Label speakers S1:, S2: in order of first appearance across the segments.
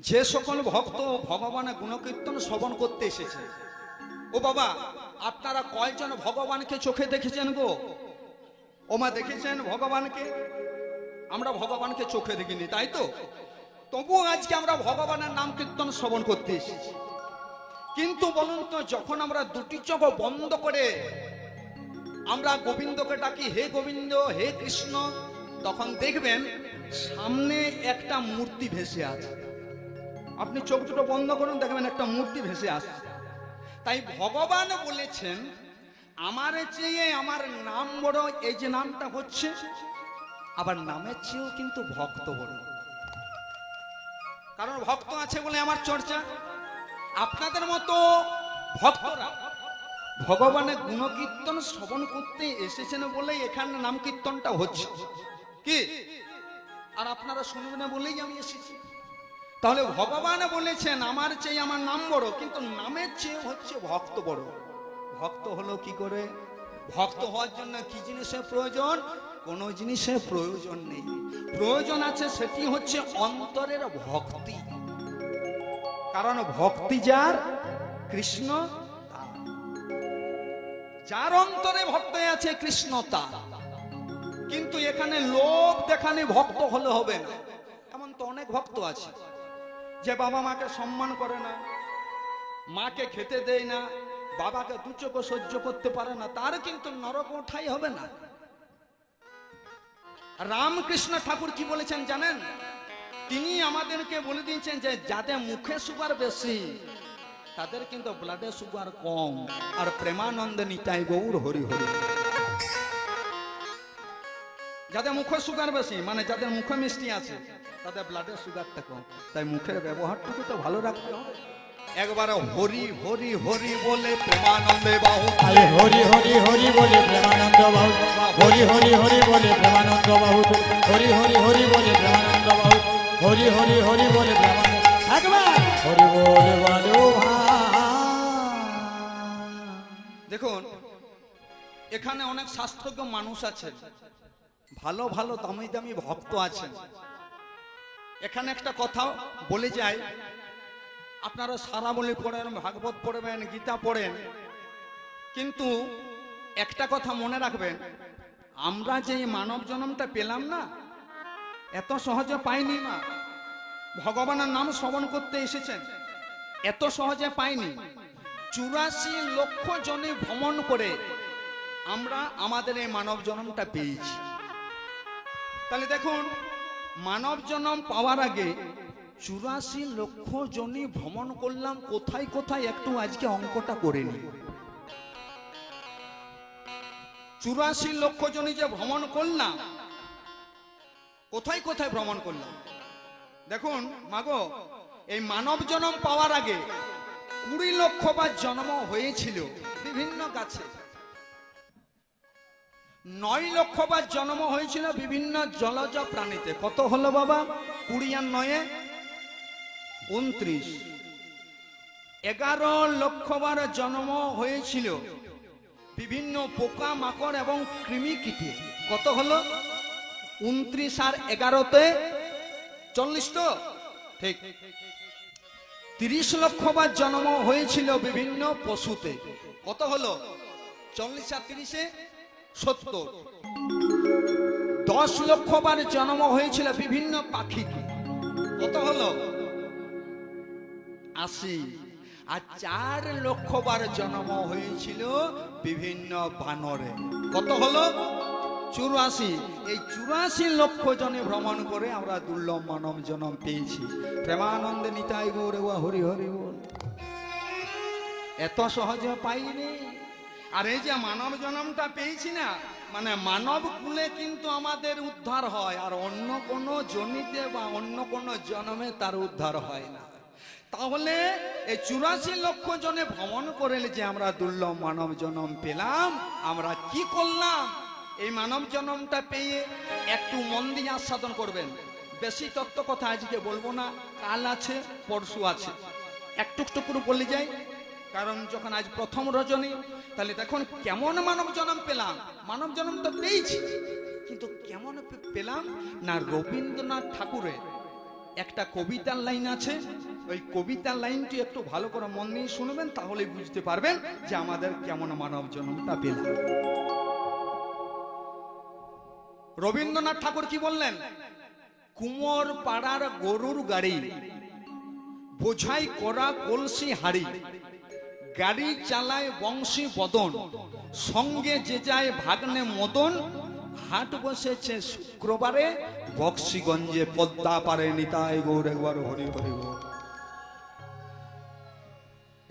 S1: যে সকল ভক্ত ভগবানের গুণকীর্তন শ্রবণ করতে এসেছে, ও বাবা আপনারা কয়জন ভগবানকে চোখে দেখেছেন গো? ওমা দেখেছেন ভগবানকে? আমরা ভগবানকে চোখে দেখিনি, তাই তো? তবুও আজকে আমরা ভগবানের নাম কীর্তন শ্রবণ করতে এসেছি। কিন্তু বলুন তো, যখন আমরা দুটি চোখ বন্ধ করে আমরা গোবিন্দকে ডাকি, হে গোবিন্দ, হে কৃষ্ণ, তখন দেখবেন সামনে একটা মূর্তি ভেসে আছে। আপনি চোখ দুটো বন্ধ করুন, দেখবেন একটা মূর্তি ভেসে আসছে। তাই ভগবান বলেছেন, আমার চেয়ে আমার নাম বড়। এই যে নামটা হচ্ছে, আবার নামের চেয়েও কিন্তু ভক্ত বড়। কারণ ভক্ত আছে বলে আমার চর্চা। আপনাদের মতো ভক্তরা ভগবানের গুণকীর্তন শ্রবণ করতে এসেছেন বলেই এখানে নাম কীর্তনটা হচ্ছে কি, আর আপনারা শুনবেন বলেই আমি এসেছি। তাহলে ভগবান বলেছেন আমার চেয়ে আমার নাম বড়, কিন্তু নামের চেয়ে হচ্ছে ভক্ত বড়। ভক্ত হলো কি করে? ভক্ত হওয়ার জন্য কি জিনিসের প্রয়োজন? কোনো জিনিসের প্রয়োজন নেই। প্রয়োজন আছে, সেটি হচ্ছে অন্তরের ভক্তি। কারণ ভক্তি যার, কৃষ্ণ তার। যার অন্তরে ভক্তি আছে, কৃষ্ণ তার। কিন্তু এখানে লোভ দেখানে ভক্ত হলে হবে না। এমন তো অনেক ভক্ত আছে যে বাবা মাকে সম্মান করে না, মাকে খেতে দেয় না, বাবাকে দু চোখ সহ্য করতে পারে না, তার কিন্তু নরক ওঠাই হবে না। রামকৃষ্ণ ঠাকুর কি বলেছেন জানেন? তিনি আমাদেরকে বলে দিয়েছেন যে যাদের মুখে সুগার বেশি, তাদের কিন্তু ব্লাডে সুগার কম। আর প্রেমানন্দে নিতাই গৌর হরি হরি। যাদের মুখে সুগার বেশি, মানে যাদের মুখে মিষ্টি আছে, তাদের ব্লাডের সুগারটা কম। তাই মুখের ব্যবহারটুকু তো ভালো রাখতে হবে। একবার হরি হরি হরি বলে প্রেমানন্দে বাহু,
S2: আরে হরি হরি হরি বলে প্রেমানন্দ বাহু, হরি হরি হরি বলে প্রেমানন্দ বাহু, হরি হরি হরি বলে প্রেমানন্দ বাহু, হরি হরি হরি বলে প্রেমানন্দ। একবার হরি বলে বলো।
S1: দেখুন এখানে অনেক শাস্ত্রজ্ঞ মানুষ আছেন, ভালো ভালো দামি দামি ভক্ত আছেন। এখানে একটা কথা বলে যায়, আপনারা সারা বলে পড়েন, ভাগবত পড়বেন, গীতা পড়েন, কিন্তু একটা কথা মনে রাখবেন, আমরা যে মানব জন্মটা পেলাম না, এত সহজে পাইনি। না, ভগবানের নাম শ্রবণ করতে এসেছেন, এত সহজে পাইনি। 84 লক্ষ জনে ভ্রমণ করে আমরা আমাদের এই মানব জন্মটা পেয়েছি। তাহলে দেখুন, মানব জন্ম পাওয়ার আগে 84 লক্ষ জনই ভ্রমণ করলাম কোথায় কোথায়, একটু আজকে অঙ্কটা করে নি। 84 লক্ষ জনই যে ভ্রমণ করলাম, কোথায় কোথায় ভ্রমণ করলাম? দেখুন মাগো, এই মানব জন্ম পাওয়ার আগে 20 লক্ষ বার জন্ম হয়েছিল বিভিন্ন গাছে। 9 লক্ষ বার জন্ম হয়েছিল বিভিন্ন জলজ প্রাণীতে। কত হলো বাবা? 20 আর 9 29। 11 লক্ষ বার জন্ম হয়েছিল বিভিন্ন পোকা মাকড় এবং কৃমি কীটে। কত হলো? 29 আর 11তে 40 তো ঠিক। 30 লক্ষ বার জন্ম হয়েছিল বিভিন্ন পশুতে। কত হলো? 40 আর 30-এ 70। 10 লক্ষ বার জন্ম হয়েছিল বিভিন্ন পাখিকে। কত হলো? 80। আর 4 লক্ষ বার জন্ম হয়েছিল বিভিন্ন বানরে। কত হলো? 84। এই 84 লক্ষ জনে ভ্রমণ করে আমরা দুর্লভ মানব জন্ম পেয়েছি। প্রেমানন্দে নিতাই গৌর হরি হরি বল। এত সহজে পাইনি। আর এই যে মানব জন্মটা পেয়েছি না, মানে মানব কুলে কিন্তু আমাদের উদ্ধার হয়, আর অন্য কোনো জনিতে বা অন্য কোনো জন্মে তার উদ্ধার হয় না। তাহলে এই 84 লক্ষ জনে ভ্রমণ করে যে আমরা দুর্লভ মানব জন্ম পেলাম, আমরা কি করলাম? এই মানব জন্মটা পেয়ে একটু মন দিয়ে আস্বাদন করবেন। বেশি তত্ত্ব কথা আজকে বলবো না, কাল আছে পরশু আছে, একটু করে বলে যাই। কারণ যখন আজ প্রথম রজনী, তাহলে দেখুন কেমন মানব জন্ম পেলাম। মানব জন্ম তো পেয়েছি, কিন্তু কেমন পেলাম না, রবীন্দ্রনাথ ঠাকুরের একটা কবিতার লাইন আছে, ওই কবিতার লাইনটি একটু ভালো করে মন দিয়ে শুনবেন, তাহলে বুঝতে পারবেন যে আমাদের কেমন মানব জন্মটা পেলাম। রবীন্দ্রনাথ ঠাকুর কি বললেন? কুমোর পাড়ার গরুর গাড়ি, বোঝাই করা কলসি হাড়ি, গাড়ি চালায় বংশী বদন, সঙ্গে যে যায় ভাগ্নে মদন, হাট বসেছে শুক্রবারে, বক্সিগঞ্জে পদ্মা পারে নিতাই গৌর একবার হরি হরি গৌর।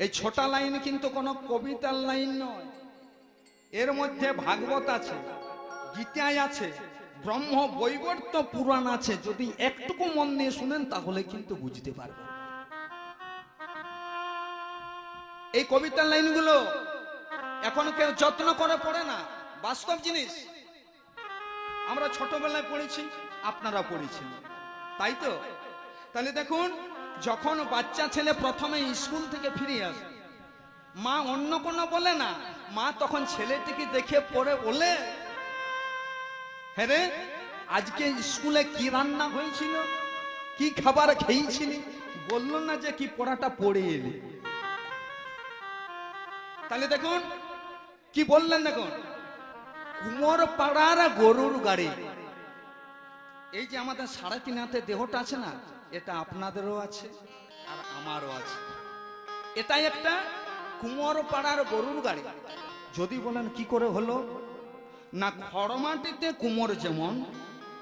S1: এই ছোটা লাইন কিন্তু কোনো কবিতার লাইন নয়, এর মধ্যে ভাগবত আছে, গীতায় আছে, ব্রহ্ম বৈবর্ত পুরাণ আছে। যদি একটুকু মন দিয়ে শুনেন তাহলে কিন্তু বুঝতে পারবেন। এই কবিতার লাইনগুলো এখন কেউ যত্ন করে পড়ে না, বাস্তব জিনিস। আমরা ছোটবেলায় পড়েছি, আপনারা পড়েছেন, তাই তো? তাহলে দেখুন, যখন বাচ্চা ছেলে প্রথমে স্কুল থেকে ফিরে আসে, মা অন্য কোনো বলে না, মা তখন ছেলেটিকে দেখে পড়ে বলে, হ্যাঁ রে, আজকে স্কুলে কি রান্না হয়েছিল, কি খাবার খেয়েছিলি? বলল না যে কি পড়াটা পড়ে এলি। তাহলে দেখুন কি বললেন, দেখুন, কুমোর পাড়ার গরুর গাড়ি। এই যে আমাদের 3.5 হাতে দেহটা আছে না, এটা আপনাদেরও আছে আর আমারও আছে। এটাই একটা কুমোর পাড়ার গরুর গাড়ি। যদি বলেন কি করে হলো, না খড়মাটিতে কুমোর যেমন,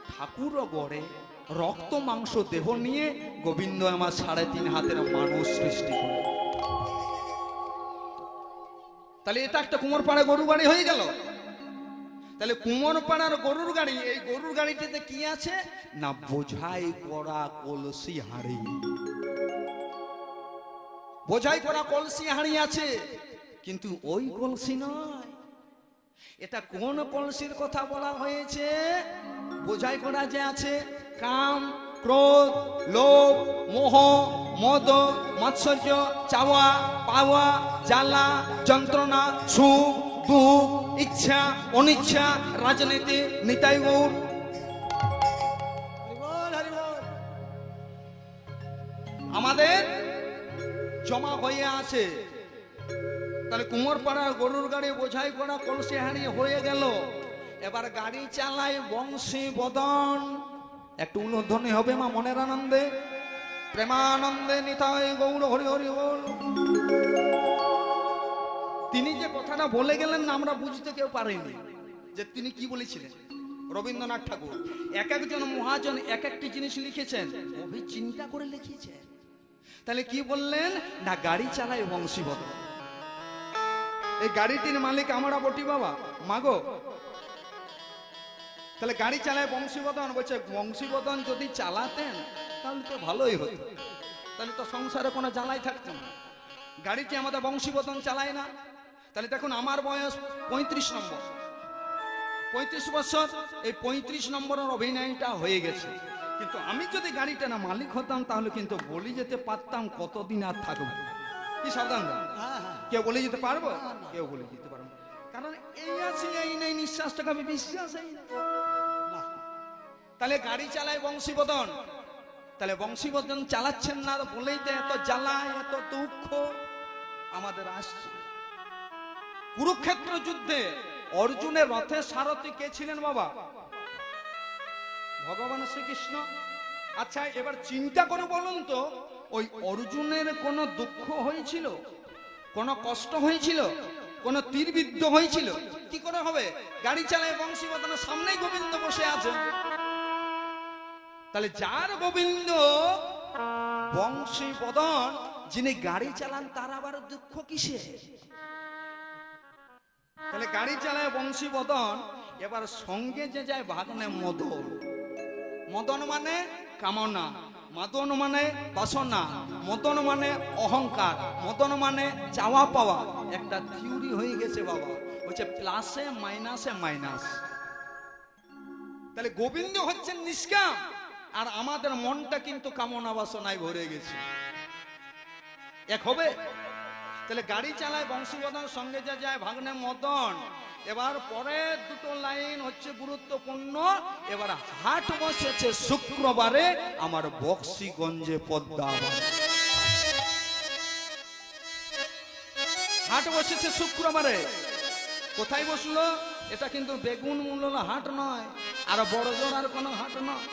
S1: ঠাকুরও গড়ে রক্ত মাংস দেহ নিয়ে গোবিন্দ আমার 3.5 হাতের মানুষ সৃষ্টি করে। তাহলে এটা একটা কুমোর পাড়া গরুর গাড়ি হয়ে গেল। তাহলে কুমোর পাড়ার গরুর গাড়ি, এই গরুর গাড়িটিতে কি আছে না বোঝাই করা কলসি হাঁড়ি। বোঝাই করা কলসি হাঁড়ি আছে, কিন্তু ওই কলসি নয়। এটা কোন কলসির কথা বলা হয়েছে? বোঝাই করা যে আছে কাম, ক্রোধ, লোভ, মোহ, মদ, মাৎসর্য, চাওয়া পাওয়া, জ্বালা যন্ত্রণা, সুখ দুঃখ, ইচ্ছা অনিচ্ছা, রাজনীতি, নিতাই গৌর। আমাদের জমা হয়ে আছে। তাহলে কুমোর পাড়ার গরুর গাড়ি বোঝাই করা কলসি হাঁড়ি হয়ে গেল। এবার গাড়ি চালায় বংশী বদন। একটু উলধ্বনি হবে মা মনের আনন্দে, প্রেমানন্দে নিতাই গৌর হরি হরি বল। তিনি যে কথাটা বলে গেলেন না, আমরা বুঝতে কেউ পারিনি যে তিনি কি বলেছিলেন। রবীন্দ্রনাথ ঠাকুর এক একজন মহাজন এক একটি জিনিস লিখেছেন, কবি চিন্তা করে লিখেছেন। তাহলে কি বললেন না গাড়ি চালায় বংশী বদন। এই গাড়িটির মালিক আমরা বটি বাবা মাগো। তাহলে গাড়ি চালায় বংশীবদন, বলছে বংশীবদন যদি চালাতেন তাহলে তো ভালোই হতো, তাহলে তো সংসারে কোনো জ্বালাই থাকতো না। গাড়িটি আমাদের বংশীবদন চালায় না। তাহলে দেখুন আমার বয়স 35 নম্বর, 35 বছর। এই 35 নম্বরের অভিনয়টা হয়ে গেছে, কিন্তু আমি যদি গাড়িটা না মালিক হতাম তাহলে কিন্তু বলে যেতে পারতাম কতদিন আর থাকবো। কি সাবধান, কেউ বলে যেতে পারবো? কেউ বলে যেতে পারবো, কারণ এই আছে এই নেই, নিঃশ্বাসটাকে আমি বিশ্বাস এই না। তাহলে গাড়ি চালায় বংশীবদন। তাহলে বংশীবদন চালাচ্ছেন না বলেই তো এত জ্বালা এত দুঃখ আমাদের আসছে। কুরুক্ষেত্র যুদ্ধে অর্জুনের রথের সারথি কে ছিলেন বাবা? ভগবান শ্রীকৃষ্ণ। আচ্ছা এবার চিন্তা করে বলুন তো, ওই অর্জুনের কোনো দুঃখ হয়েছিল, কোনো কষ্ট হয়েছিল, কোনো তীরবিদ্ধ হয়েছিল? কি করে হবে? গাড়ি চালায় বংশীবদনের সামনেই গোবিন্দ বসে আছে। তাহলে যার গোবিন্দ বংশীবদন, যিনি গাড়ি চালান, তার আবার দুঃখ কিসে? তাহলে গাড়ি চালায় বংশীবদন। এবার সঙ্গে যে যায় ভাগ্নে মদন। মদন মানে কামনা, মদন মানে বাসনা, মদন মানে অহংকার, মদন মানে চাওয়া পাওয়া। একটা থিওরি হয়ে গেছে বাবা, হচ্ছে প্লাসে মাইনাসে মাইনাস। তাহলে গোবিন্দ হচ্ছেন নিষ্কাম, আর আমাদের মনটা কিন্তু কামনা বাসনায় ভরে গেছে। এক হবে? তাহলে গাড়ি চালায় বংশীবদন, সঙ্গে যা যায় ভাগ্নে মদন। এবার পরের দুটো লাইন হচ্ছে গুরুত্বপূর্ণ। এবার হাট বসেছে শুক্রবারে আমার বক্সিগঞ্জে পদ্মা। হাট বসেছে শুক্রবারে, কোথায় বসলো? এটা কিন্তু বেগুন মূল্য হাট নয়, আর বড় জোর আর কোনো হাট নয়।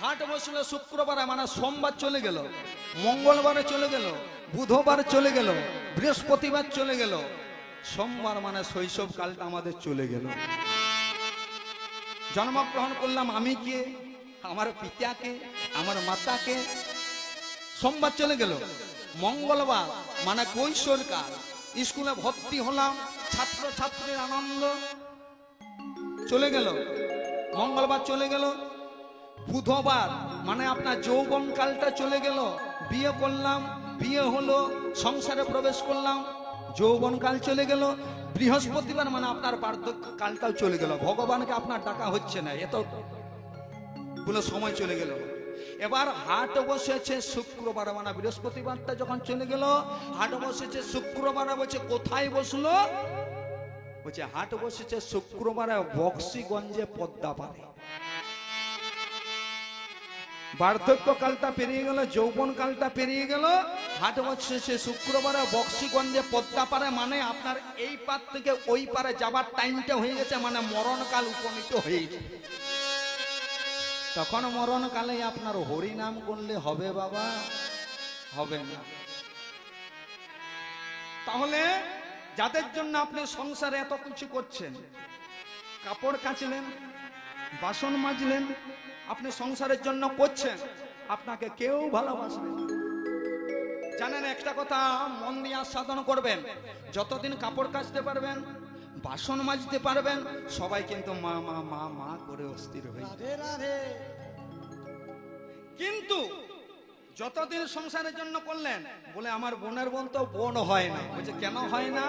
S1: হাট বসলো শুক্রবারে, মানে সোমবার চলে গেল, মঙ্গলবারে চলে গেল, বুধবার চলে গেল, বৃহস্পতিবার চলে গেল, সোমবার মানে শৈশব কালটা আমাদের চলে গেল। জন্মগ্রহণ করলাম আমি কে, আমার পিতাকে, আমার মাতাকে। সোমবার চলে গেল, মঙ্গলবার মানে কৈশোরকাল, স্কুলে ভর্তি হলাম, ছাত্র ছাত্রীর আনন্দ চলে গেল, মঙ্গলবার চলে গেল। বুধবার মানে আপনার যৌবন কালটা চলে গেল, বিয়ে করলাম, বিয়ে হলো, সংসারে প্রবেশ করলাম, যৌবন কাল চলে গেল। বৃহস্পতিবার মানে আপনার বার্ধক্য কালটাও চলে গেল, ভগবানকে আপনার ডাকা হচ্ছে না, এত গুলো সময় চলে গেল। এবার হাট বসেছে শুক্রবার, মানে বৃহস্পতিবারটা যখন চলে গেল, হাট বসেছে শুক্রবার। বলছে কোথায় বসলো? বলছে হাট বসেছে শুক্রবারে বক্সিগঞ্জে পদ্মা পারে। বার্ধক্য কালটা পেরিয়ে গেল, যৌবন কালটা পেরিয়ে গেল, হাট বসেছে শুক্রবারে বক্সিগঞ্জে পদ্মা পারে, মানে আপনার এই পার থেকে ওই পারে যাবার টাইমটা হয়ে গেছে, মানে মরণকাল উপনীত হয়েছে। তখন মরণকালে আপনার হরি নাম করলে হবে বাবা? হবে না। তাহলে যাদের জন্য আপনি সংসারে এত কিছু করছেন, কাপড় কাচলেন, বাসন মাজলেন, আপনি সংসারের জন্য করছেন, আপনাকে কেউ ভালোবাসবে না। জানেন একটা কথা মন দিয়ে সাধন করবেন, যতদিন কাপড় কাচতে পারবেন, বাসন মাজতে পারবেন, সবাই কিন্তু মা মা মা মা করে অস্থির হয়ে যাবে। কিন্তু যতদিন সংসারের জন্য করলেন, বলে আমার বোনের বোন তো বোন হয় না। বলছে কেন হয় না?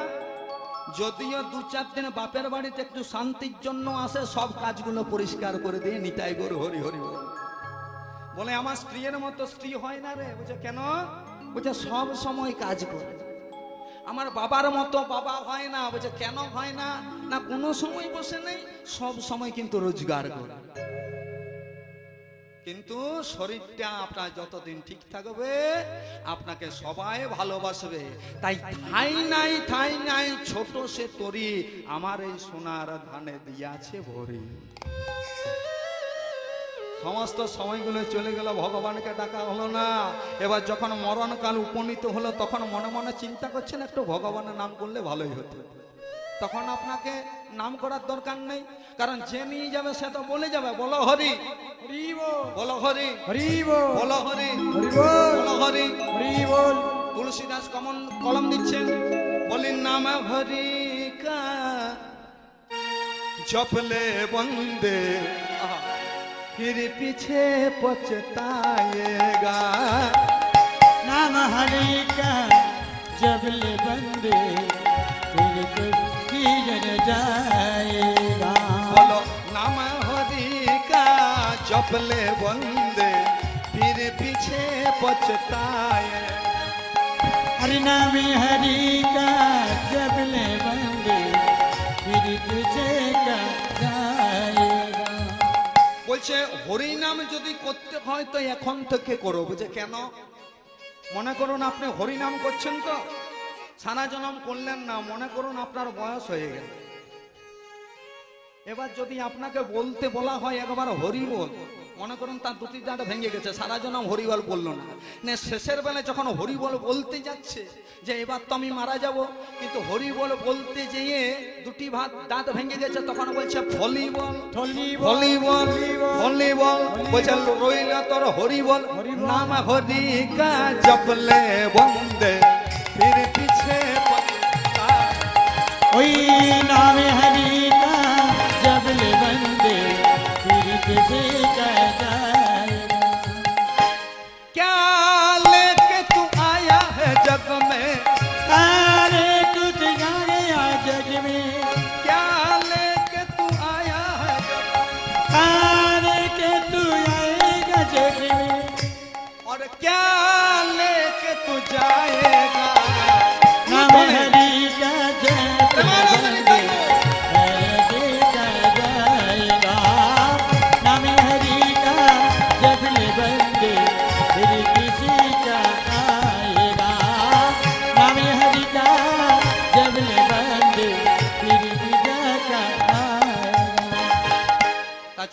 S1: যদিও 2-4 দিন বাপের বাড়িতে একটু শান্তির জন্য আসে, সব কাজগুলো পরিষ্কার করে দিয়ে নিতাই গরু হরি হরি বলে আমার স্ত্রীর মতো স্ত্রী হয় না রে। বলছে কেন? বলছে সব সময় কাজ করে। আমার বাবার মতো বাবা হয় না। বলছে কেন হয় না? না কোনো সময় বসে নেই, সব সময় কিন্তু রোজগার করে। কিন্তু শরীরটা আপনার যতদিন ঠিক থাকবে, আপনাকে সবাই ভালোবাসবে। তাই ঠাই নাই ছোট সে তরি, আমার এই সোনার ধানে দিয়াছে ভরি। সমস্ত সময়গুলো চলে গেল, ভগবানকে ডাকা হলো না। এবার যখন মরণকাল উপনীত হলো, তখন মনে মনে চিন্তা করছেন একটু ভগবানের নাম করলে ভালোই হতো। তখন আপনাকে নাম করার দরকার নেই, কারণ যে নিয়ে যাবে সে তো বলে যাবে বলো হরি, বলো হরি, বলো হরি, বলো হরি। তুলসীদাস কলম দিচ্ছেন, বলি নাম হরি কা জপলে বন্দে फिर पीछे पछताएगा।
S2: नाम हरि का जब ले बंदे फिर किधर जाएगा।
S1: बोलो नाम हरि का जब ले बंदे फिर पीछे पछताए।
S2: हरि नाम हरि का जब ले बंदे फिर पीछे का जाएगा।
S1: বলছে হরি নাম যদি করতে হয় তো এখন থেকে করো। বুঝে কেন? মনে করুন আপনি হরি নাম করছেন, তো সারা জনম করলেন না, মনে করুন আপনার বয়স হয়ে গেল। এবার যদি আপনাকে বলতে বলা হয় একবার হরি বল, মনে করুন তার দুটি দাঁত ভেঙে গেছে, সারা জনম হরিবল বললো না, শেষের বেলায় যখন হরিবল বলতে যাচ্ছে যে এবার তো আমি মারা যাব, কিন্তু হরিবল বলতে যেয়ে দুটি দাঁত ভেঙে গেছে, তখন বলছে ভলিবল, ভলিবল, ভলিবল। বলছে রইল তোর হরিবল, নাম হরি কা জপলে বন্দে ফির পিছে
S2: ওই নামে হরি কা জপলে বন্দে फिर किसे जाएगा।
S1: क्या लेके तू आया है जग में,
S2: अरे तू आया जग में,
S1: क्या लेके तू आया है जग में,
S2: अरे के तू आएगा जग में,
S1: और क्या लेके तू जाएगा।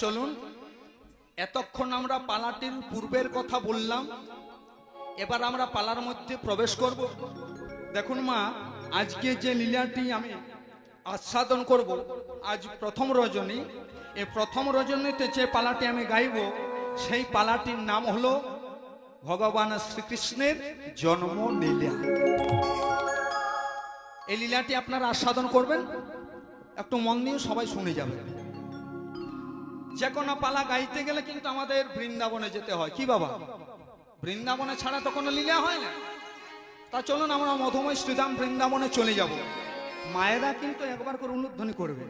S1: চলুন, এতক্ষণ আমরা পালাটির পূর্বের কথা বললাম, এবার আমরা পালার মধ্যে প্রবেশ করব। দেখুন মা, আজকে যে লীলাটি আমি আস্বাদন করব, আজ প্রথম রজনী, এই প্রথম রজনীতে যে পালাটি আমি গাইব, সেই পালাটির নাম হলো ভগবান শ্রীকৃষ্ণের জন্ম লীলা। এই লীলাটি আপনারা আস্বাদন করবেন, একটু মন দিয়ে সবাই শুনে যাবেন। যে কোনো পালা গাইতে গেলে কিন্তু আমাদের বৃন্দাবনে যেতে হয়, কি বাবা? বৃন্দাবনে ছাড়া তো কোনো লীলা হয় না। তা চলুন আমরা মধুময় শ্রীধাম বৃন্দাবনে চলে যাব। মায়েরা কিন্তু একবার করে উলুধ্বনি করবেন,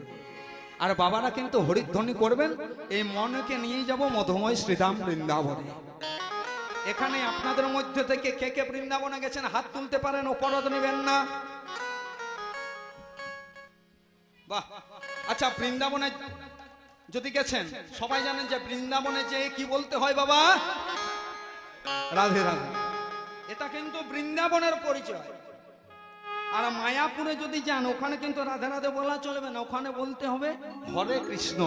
S1: আর বাবারা কিন্তু হরিধ্বনি করবেন। এই মনকে নিয়ে যাব মধুময় শ্রীধাম বৃন্দাবনে। এখানে আপনাদের মধ্যে থেকে কে কে বৃন্দাবনে গেছেন হাত তুলতে পারেন, অপরাধ নেবেন না। বাহ, আচ্ছা, বৃন্দাবনে যদি গেছেন, সবাই জানেন যে বৃন্দাবনে যে কি বলতে হয় বাবা? রাধে রাধে। এটা কিন্তু বৃন্দাবনের পরিচয়। আর মায়াপুরে যদি যান, ওখানে কিন্তু রাধে রাধে বলা চলবে না, ওখানে বলতে হবে হরে কৃষ্ণ।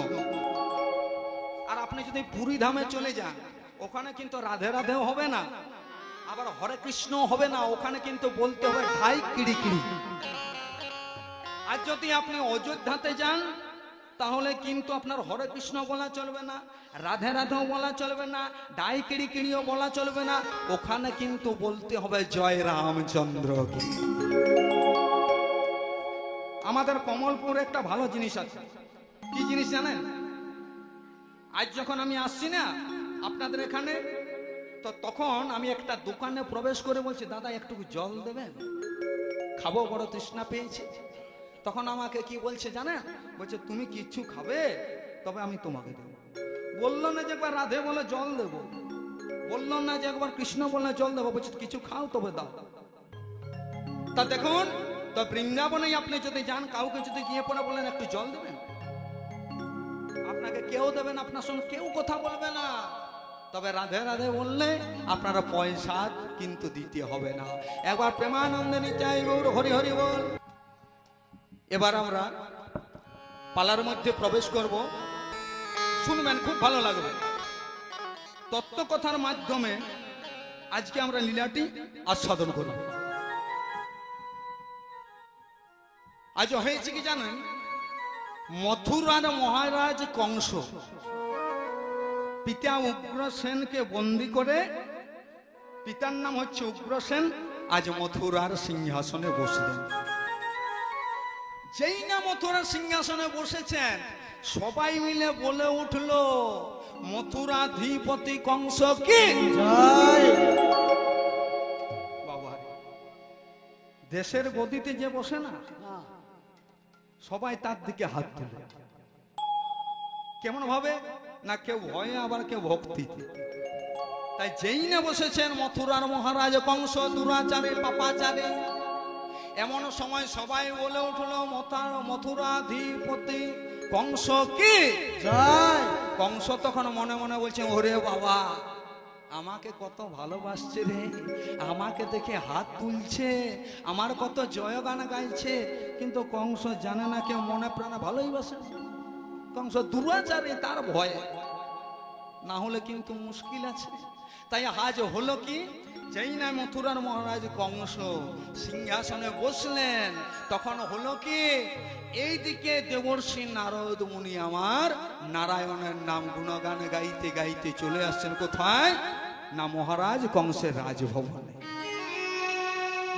S1: আর আপনি যদি পুরী ধামে চলে যান, ওখানে কিন্তু রাধে রাধেও হবে না, আবার হরে কৃষ্ণ হবে না, ওখানে কিন্তু বলতে হবে ঠাই কিড়ি কিড়ি। আর যদি আপনি অযোধ্যাতে যান, তাহলে কিন্তু আপনার হরে কৃষ্ণ বলা চলবে না, রাধে রাধেও বলা চলবে না, ডাই কিড়ি কিড়িও বলা চলবে না, ওখানে কিন্তু বলতে হবে জয় রামচন্দ্র কি। আমাদের কমলপুরে একটা ভালো জিনিস আছে, কি জিনিস জানেন? আজ যখন আমি আসছি না আপনাদের এখানে, তো তখন আমি একটা দোকানে প্রবেশ করে বলছি, দাদা একটু জল দেবেন, খাবো, বড় তৃষ্ণা পেয়েছে। তখন আমাকে কি বলছে জানেন? বলছে তুমি কিচ্ছু খাবে, তবে আমি তোমাকে দেবো। বললো না যে একবার রাধে বলে জল দেবো, বললো না যে একবার কৃষ্ণ বলে জল দেবো, বলছে কিছু খাও তবে দাও। তা দেখুন, তো বৃন্দাবনে আপনি যদি যান, কাউকে যদি গিয়ে পড়ে বলেন একটু জল দেবেন, আপনাকে কেউ দেবেন, আপনার সঙ্গে কেউ কথা বলবে না। তবে রাধে রাধে বললে আপনারা পয়সা কিন্তু দিতে হবে না। একবার প্রেমানন্দে নিতাই গৌর হরি হরি বল। এবার আমরা পালার মধ্যে প্রবেশ করব, শুনবেন, খুব ভালো লাগবে। তত্ত্ব কথার মাধ্যমে আজকে আমরা লীলাটি আস্বাদন করব। আজ হয়েছে কি জানেন? মথুরার মহারাজ কংস পিতা উগ্রসেনকে বন্দী করে, পিতার নাম হচ্ছে উগ্রসেন, আজ মথুরার সিংহাসনে বসলেন। যেই না মথুরার সিংহাসনে বসেছেন, সবাই মিলে বলে উঠল, মথুরাধিপতি কংস কি জয়। বাবা, দেশের গদিতে যে বসে না, সবাই তার দিকে হাত তুলে। কেমন ভাবে না, কেউ ভয়ে, আবার কেউ ভক্তিতে। তাই যেই না বসেছেন মথুরার মহারাজ কংস, দুরাচারে পাপাচারে, এমন সময় সবাই বলে উঠল, মথুরাধিপতি কংস কি জয়। কংস তখন মনে মনে বলছে, ওরে বাবা, আমাকে কত ভালোবাসছে রে, আমাকে দেখে হাত তুলছে, আমার কত জয়গান গাইছে, কিন্তু কংস জানে না কেউ মনে প্রাণে ভালোই বাসে। কংস দুরাচারে, তার ভয়ে, না হলে কিন্তু মুশকিল আছে। তাই আজ হলো কি, যেই না মথুরার মহারাজ কংস সিংহাসনে বসলেন, তখন হলো কি, এইদিকে দেবর্ষি নারদ মুনি আমার নারায়ণের নাম গুণগান গাইতে গাইতে চলে আসছেন কোথায়? না মহারাজ কংসের রাজভবনে।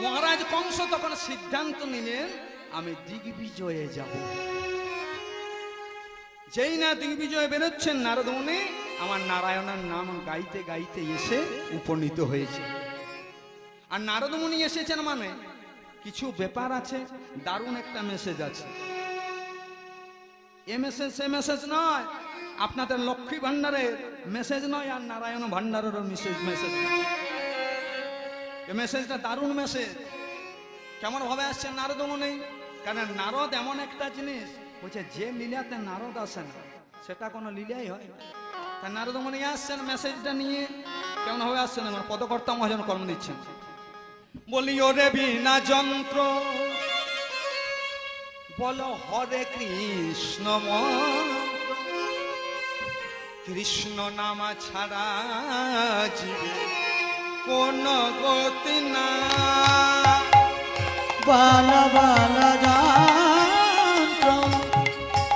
S1: মহারাজ কংস তখন সিদ্ধান্ত নিলেন, আমি দিগ্বিজয়ে যাব। যেই না দিগ্বিজয়ে বেরোচ্ছেন নারদ মুনি, আমার নারায়ণের নাম গাইতে গাইতে এসে উপনীত হয়েছে। আর নারদ মুনি এসেছেন মানে কিছু ব্যাপার আছে, দারুণ একটা মেসেজ আছে। এ মেসেজ সে মেসেজ নয়, আপনাদের লক্ষ্মী ভান্ডারের মেসেজ নয়, আর নারায়ণ ভান্ডারেরও মেসেজ নয়। এই মেসেজটা দারুণ মেসেজ। কেমন ভাবে আসছেন নারদ মুনি? কারণ নারদ এমন একটা জিনিস, বলছে যে লীলাতে নারদ আসে না সেটা কোনো লীলাই হয়। তা নারদ মুনি আসছেন মেসেজটা নিয়ে। কেমন ভাবে আসছেন? আমার পদকর্তা মহাজন কর্ম দিচ্ছেন। বলি ওরে বিনা যন্ত্র বল হরে কৃষ্ণ মন্ত্র, কৃষ্ণ নাম ছাড়া জীবে কোন গতি না।
S2: বালা বালা যন্ত্র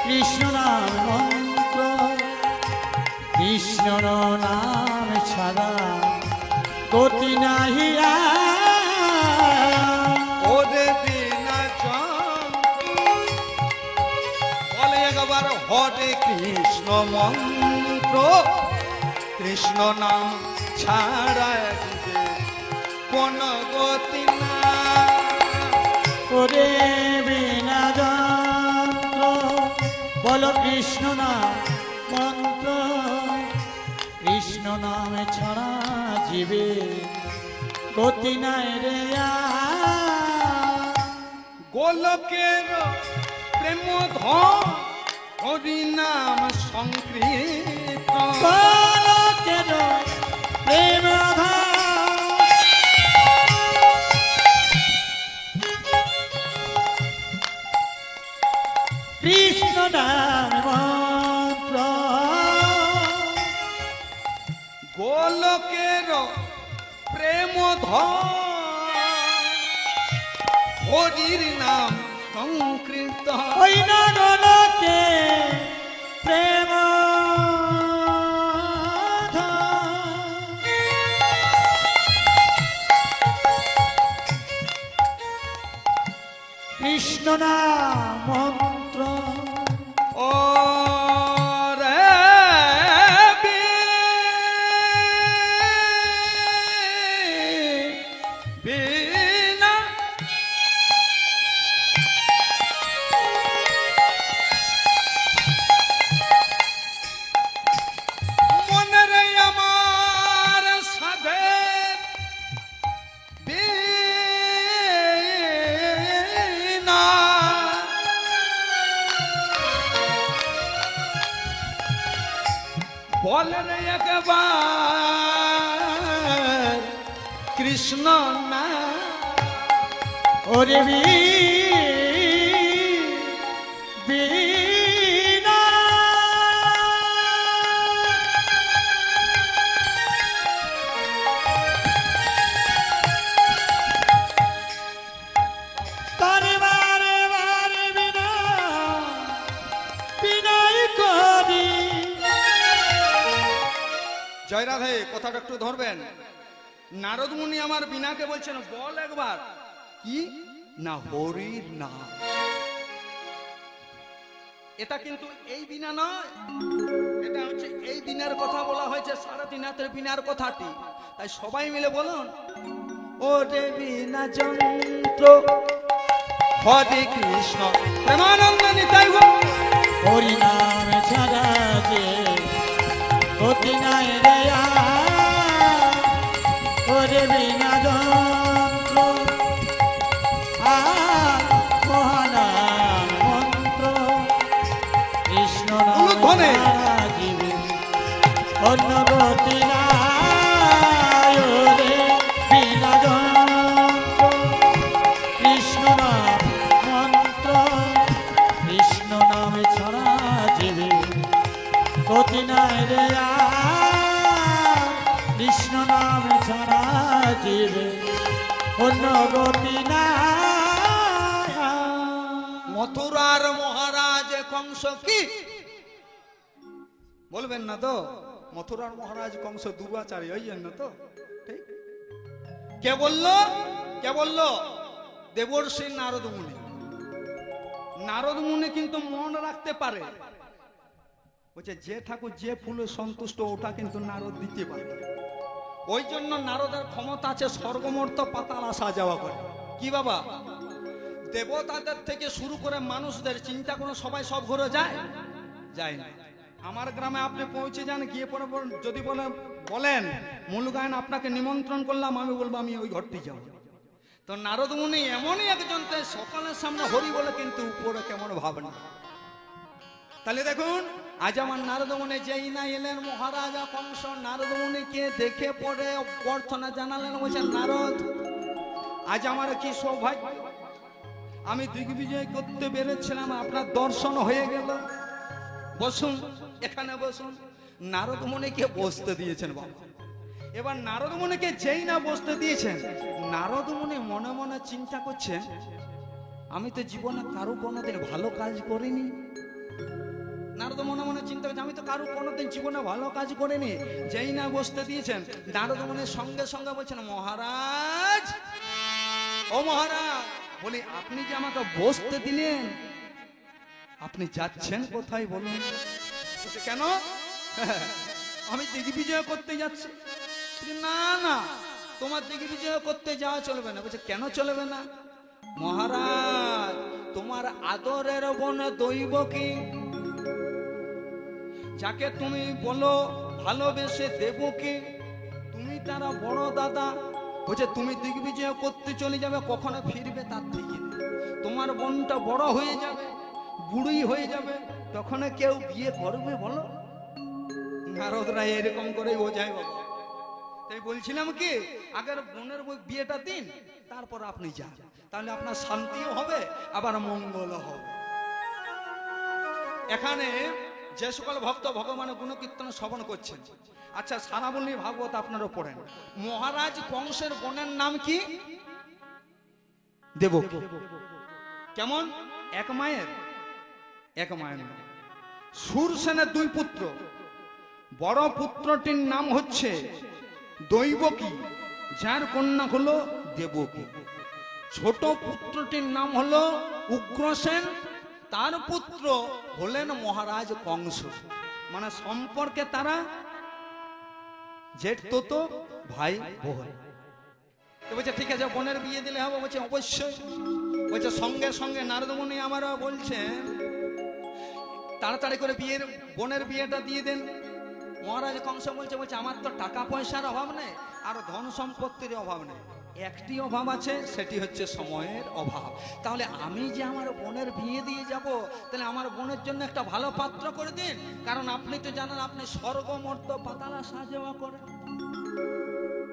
S2: কৃষ্ণ নাম মন্ত্র, কৃষ্ণ নাম ছাড়া গতি নাহি
S1: ওরে বিনা যন্ত্র। বলে একবার হরে কৃষ্ণ মন্ত্র, কৃষ্ণ নাম ছাড়া জীবে কোন গতি না।
S2: ওরে বিনা যন্ত্র বলো কৃষ্ণ নাম মন্ত্র, কৃষ্ণ নাম ছাড়া জীবে গতি নাই রে
S1: গোলকের প্রেম ধন হরি নাম সংকৃত।
S2: গোলকের প্রেম কৃষ্ণ নাম মন্ত্র,
S1: গোলকের প্রেম ধন হরির নাম সংকৃত।
S2: ওই না গোলকে প্রেম কৃষ্ণ নাম মন্ত্র।
S1: ও রে বিনা মনের আমার সাধে বিনা বলেন একবার কৃষ্ণ না।
S2: ওরে বিনা তারে বারে বারে বিনা বিনাই করি।
S1: জয় রাধে, কথাটা একটু ধরবেন। নারদ মুনি আমার বিনাকে বলছেন বল একবার কি না হরির নাম। এটা কিন্তু এই বিনা নয়, এটা হচ্ছে এই বিনার কথা বলা হয়েছে, সারাদিনাথের বিনার কথাটি। তাই সবাই মিলে বলুন ও রে বিনা যন্ত্র হরে কৃষ্ণ প্রেমানন্দ নিতাই গৌর।
S2: হরি নাম ছাড়া যে গতি নাই রে ওরে বিনা যন্ত্র মহানাম মন্ত্র, কৃষ্ণ নাম ছাড়া জীবে অন্য গতি নাই। ওরে বিনা যন্ত্র কৃষ্ণ নাম মন্ত্র, কৃষ্ণ নাম ছাড়া জীবে গতি নাই রে কৃষ্ণ নাম ছাড়া জীবে অন্য গতি নাই।
S1: মথুরার মহারাজ কংস কি বলবেন না তো? মথুরার মহারাজ কংস দুর্বাচারী, ওই জন্য তো। ঠিক কে বললো? কে বললো? দেবর্ষি নারদ মুনি। নারদ মুনি কিন্তু মন রাখতে পারে, বলছে যে ঠাকুর যে ফুলে সন্তুষ্ট ওটা কিন্তু নারদ দিতে পারে। ওই জন্য নারদের ক্ষমতা আছে স্বর্গমর্ত পাতাল আসা যাওয়া করে। কি বাবা, দেবতাদের থেকে শুরু করে মানুষদের চিন্তা করে সবাই সব ঘরে যায় যায় না। আমার গ্রামে আপনি পৌঁছে যান, গিয়ে পরে যদি বলেন মূল গায়ন আপনাকে নিমন্ত্রণ করলাম, আমি বলবো আমি ওই ঘরটি যাব। তো নারদ মুনি এমনই একজন, সকলের সামনে হরি বলে কিন্তু উপরে কেমন ভাবনা। তাহলে দেখুন আজ আমার নারদ মুনি যেই না এলেন, মহারাজা কংস নারদ মুনিকে দেখে পড়ে অভ্যর্থনা জানালেন, বলছেন নারদ আজ আমার কি সৌভাগ্য, আমি দিগ্বিজয় করতে বেরোচ্ছিলাম, আপনার দর্শন হয়ে গেল। বসুন, এখানে বসুন। নারদ মুনিকে বসতে দিয়েছেন বাবা। এবার নারদ মুনিকে যেই না বসতে দিয়েছেন, নারদ মুনি মনে মনে চিন্তা করছেন, আমি তো জীবনে কারো কোনোদিন ভালো কাজ করিনি। নারদ মনে মনে চিন্তা করছে, আমি তো কারো কোনোদিন জীবনে ভালো কাজ করিনি। যেই না বসতে দিয়েছেন, নারদ মুনির সঙ্গে সঙ্গে বলছেন, মহারাজ, ও মহারাজ, বলি আপনি যে আমাকে বসতে দিলেন, আপনি যাচ্ছেন কোথায় বলুন? বলছে, কেন? আমি দিগ্বিজয় করতে যাচ্ছি। না না, তোমার দিগ্বিজয় করতে যাওয়া চলবে না। বলছে, কেন চলবে না? মহারাজ, তোমার আদরের বোন দৈব কি, যাকে তুমি বলো ভালোবেসে দেব কি, তুমি তারা বড় দাদা। বলছে, তুমি দিগ্বিজয় করতে চলে যাবে, কখনো ফিরবে তার ঠিক নেই। তোমার বোনটা বড় হয়ে যাবে, বুড়ি হয়ে যাবে, তখন কেউ বিয়ে করবে বলো? নারদরা এরকম করে বোঝায় বাবা। তাই বলছিলাম কি, আগের বোনের বিয়েটা দিন, তারপর আপনি যান, তাহলে আপনার শান্তিও হবে, আবার মঙ্গল হবে। এখানে যে সকল ভক্ত ভগবানের গুণকীর্তন শ্রবণ করছেন, আচ্ছা সারাবল্লী ভাগবত আপনারা পড়েন। মহারাজ কংসের বোনের নাম কি? দেবকী। কেমন? এক মায়ের নাম। সুরসেনের দুই পুত্র, বড় পুত্রটির নাম হচ্ছে দৈবকী, যার কন্যা হলো দেবকী। ছোট পুত্রটির নাম হলো উগ্রসেন, তার পুত্র হলেন মহারাজ কংস। মানে সম্পর্কে তারা জেঠ তো ভাই বোন। বলছে, ঠিক আছে, বোনের বিয়ে দিলে হবে? বলছে, অবশ্যই। বলছে, সঙ্গে সঙ্গে নারদ মুনি আমারা বলছেন, তাড়াতাড়ি করে বোনের বিয়েটা দিয়ে দেন। মহারাজ কংস বলছে, আমার তো টাকা পয়সার অভাব নেই, আর ধন সম্পত্তির অভাব নেই, একটি অভাব আছে, সেটি হচ্ছে সময়ের অভাব। তাহলে আমি যে আমার বোনের বিয়ে দিয়ে যাব, তাহলে আমার বোনের জন্য একটা ভালো পাত্র করে দিন, কারণ আপনি তো জানেন আপনি স্বর্গ মর্ত পাতালা সাজেওয়া করেন।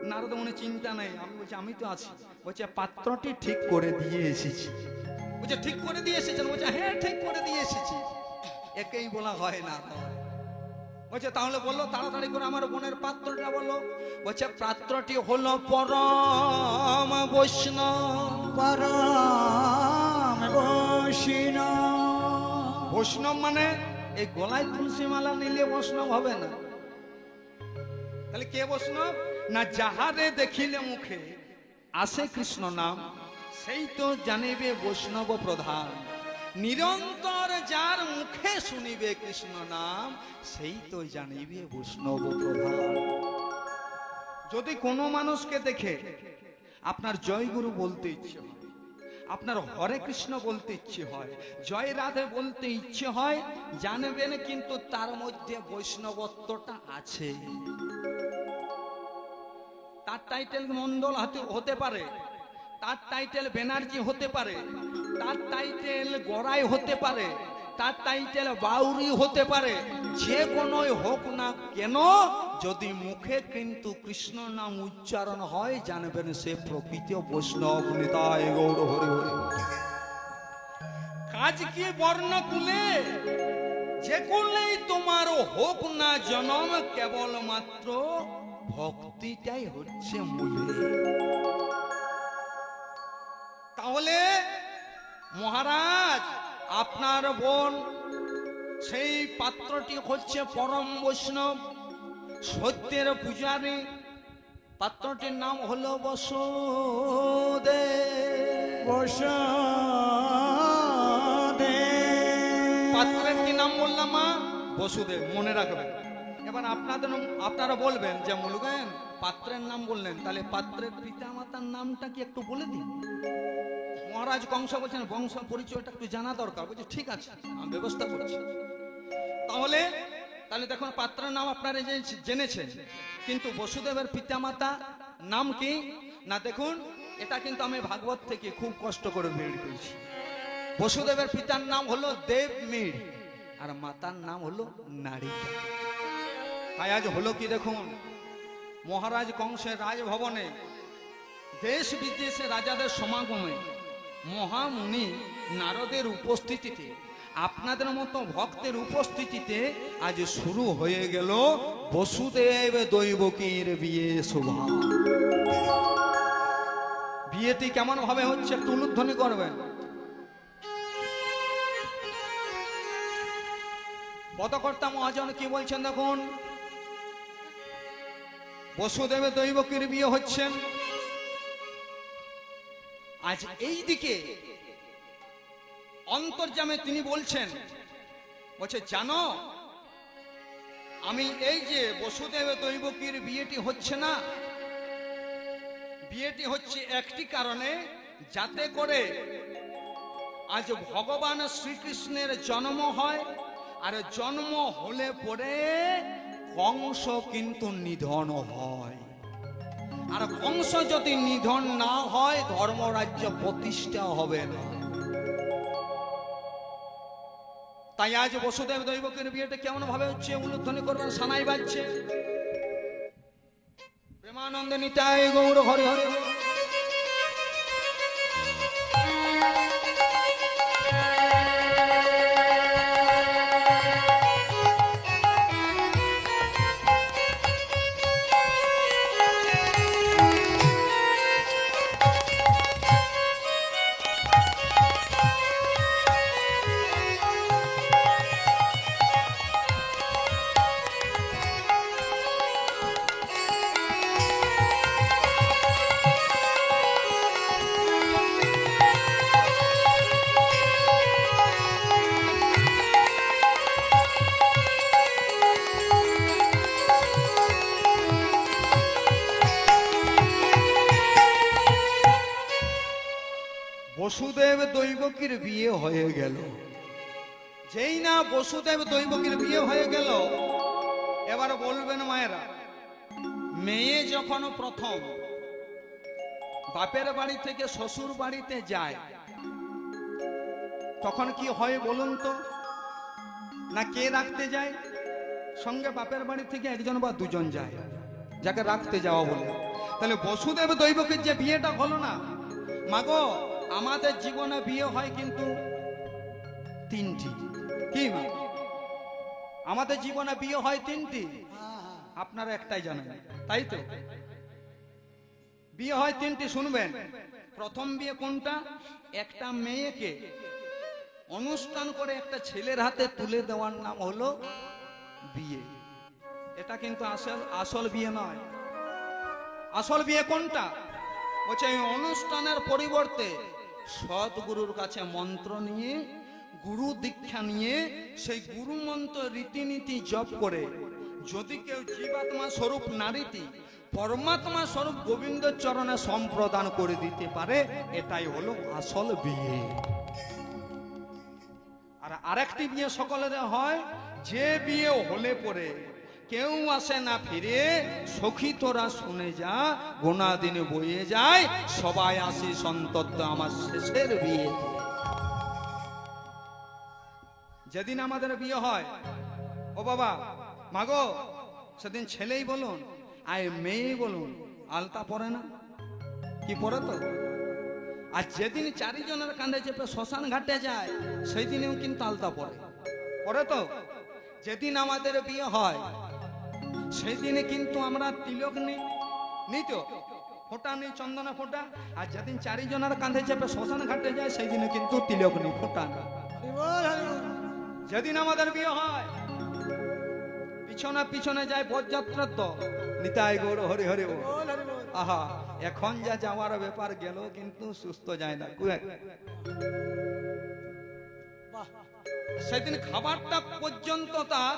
S1: নারদ মুনি চিন্তা নেই, আমি বলছি আমি তো আছি। বলছে, পাত্রটি ঠিক করে দিয়ে এসেছি। বলছে, ঠিক করে দিয়ে এসেছেন? বলছে, হ্যাঁ ঠিক করে দিয়ে এসেছি। একেই বলা হয় না। বলছে, তাহলে বললো তাড়াতাড়ি করে আমার বোনের পাত্রটা বললো। বলছে, পাত্রটি হলো পরম বৈষ্ণব।
S2: পরম বৈষ্ণব।
S1: বৈষ্ণব মানে এই গলায় তুলসী মালা নিলে বৈষ্ণব হবে না। তাহলে কে বৈষ্ণব? না যাহারে দেখিলে মুখে আসে কৃষ্ণ নাম, সেই তো জানিবে বৈষ্ণব প্রধান। নিরন্তর যার মুখে শুনিবে কৃষ্ণ নাম, সেই তো জানিবে বৈষ্ণব প্রধান। যদি কোনো মানুষকে দেখে আপনার জয় গুরু বলতে ইচ্ছে হয়, আপনার হরে কৃষ্ণ বলতে ইচ্ছে হয়, জয় রাধে বলতে ইচ্ছে হয়, জানবেন কিন্তু তার মধ্যে বৈষ্ণবত্বটা আছে। তার টাইটেল মন্ডল হতে পারে, তার টাইটেল ব্যানার্জি হতে পারে, তার টাইটেল গড়াই হতে পারে, তার টাইটেল বাউরি হতে পারে, যে কোনোই হোক না কেন, যদি মুখে কিন্তু কৃষ্ণ নাম উচ্চারণ হয়, জানবেন সে প্রকৃত বৈষ্ণব। নিতাই গৌর হরি হরি। কাজ কি বর্ণকুলে, যে কুলেই তোমার হোক না জনম, কেবলমাত্র ভক্তিটাই হচ্ছে মূলে। তাহলে মহারাজ, আপনার বোন সেই পাত্রটি হচ্ছে পরম বৈষ্ণব, সত্যের পূজারী। পাত্রটির নাম হলো বসুদেব। পাত্রের কি নাম বললাম মা? বসুদেব, মনে রাখবেন। এবার আপনারা বলবেন যে মুলুগেন পাত্রের নাম বললেন, তাহলে পাত্রের পিতা মাতার নামটা কি একটু বলে দিন। মহারাজ কংস বলছেন, বংশ পরিচয়টা একটু জানা দরকার। বলছে, ঠিক আছে, আমি ব্যবস্থা করছি। তাহলে দেখুন, পাত্রের নাম আপনারা জেনেছেন, কিন্তু বসুদেবের পিতা মাতা নাম কি না, দেখুন এটা কিন্তু আমি ভাগবত থেকে খুব কষ্ট করে বের করেছি। বসুদেবের পিতার নাম হলো দেবমীর, আর মাতার নাম হলো নারিকা। তাই আজ হলো কি দেখুন, মহারাজ কংসের রাজভবনে দেশ বিদেশে রাজাদের সমাগমে মহামুনি নারদের উপস্থিতিতে আপনাদের মতো ভক্তের উপস্থিতিতে আজ শুরু হয়ে গেল বসুদেব দৈবকীর বিয়ে শোভা। বিয়েটি কেমন ভাবে হচ্ছে একটু উলুধ্বনি করবেন। পদকর্তা মহাজন কি বলছেন দেখুন। বসুদেব দৈবকীর বিয়ে হচ্ছেন। আজ এই দিকে অন্তর্যামে তিনি বলছেন, বলছে জানো আমি এই যে বসুদেব দৈবকীর বিয়েটি হচ্ছে না, বিয়েটি হচ্ছে একটি কারণে, যাতে করে আজ ভগবান শ্রীকৃষ্ণের জন্ম হয়, আর জন্ম হলে পরে কংস কিন্তু নিধন হয়, আর কংস যদি নিধন না হয় ধর্মরাজ্য প্রতিষ্ঠা হবে না। তাই আজ বসুদেব দৈবকীর বিয়েটা কেমন ভাবে হচ্ছে উলুধ্বনি করবেন, সানাই বাজছে। প্রেমানন্দে নিতাই গৌর হরি হরি। বসুদেব দৈবকীর বিয়ে হয়ে গেল। যেই না বসুদেব দৈবকীর বিয়ে হয়ে গেল, এবার বলবেন মায়েরা, মেয়ে যখন প্রথম বাপের বাড়ি থেকে শ্বশুর বাড়িতে যায় তখন কি হয় বলুন তো? না কে রাখতে যায়? সঙ্গে বাপের বাড়ি থেকে একজন বা দুজন যায়, যাকে রাখতে যাওয়া বলে। তাহলে বসুদেব দৈবকীর যে বিয়েটা হলো না, মাগো আমাদের জীবনে বিয়ে হয় কিন্তু তিনটি। কি মা? আমাদের জীবনে বিয়ে হয় তিনটি, আপনারা একটাই জানেন, তাই তো? বিয়ে হয় তিনটি, শুনবেন। প্রথম বিয়ে কোনটা? একটা মেয়েকে অনুষ্ঠান করে একটা ছেলের হাতে তুলে দেওয়ার নাম হলো বিয়ে। এটা কিন্তু আসল বিয়ে নয়। আসল বিয়ে কোনটা? বলছে এই অনুষ্ঠানের পরিবর্তে সৎগুরুর কাছে মন্ত্র নিয়ে, গুরু দীক্ষা নিয়ে, সেই গুরু মন্ত্র রীতিনীতি জপ করে যদি কেউ জীবাত্মা স্বরূপ নারীটি পরমাত্মা স্বরূপ গোবিন্দের চরণে সম্প্রদান করে দিতে পারে, এটাই হলো আসল বিয়ে। আর আরেকটি বিয়ে সকলের হয়, যে বিয়ে হলে পরে কেউ আসে না ফিরে, সখী তোরা শুনে যা, গোনা দিন বয়ে যায়, সবাই আসি সন্তত আমার শেষের বিয়ে। যেদিন আমাদের বিয়ে হয়, ও বাবা মাগো, সেদিন ছেলেই বলুন আর মেয়েই বলুন আলতা পরে না, কি পরে তো? আর যেদিন চারিজনের কাঁধে চেপে শ্মশান ঘাটে যায়, সেই দিনেও কিন্তু আলতা পরে তো। যেদিন আমাদের বিয়ে হয় সেই দিনে কিন্তু আমরা তিলক নিই তো, ফোঁটা নেই, চন্দনা ফোঁটা। আর যেদিন চারিজনের কাঁধে চেপে শ্মশান ঘাটে যায় সেই দিনে কিন্তু তিলক নেই, ফোঁটা না। যেদিন আমাদের বিয়ে হয় পিছনে পিছনে যায় বরযাত্রার দল, নিতাই গৌর হরি হরি বল। আহা, এখন যা যাওয়ার ব্যাপার গেল কিন্তু সুস্থ যায় না। সেদিন খাবারটা পর্যন্ত তার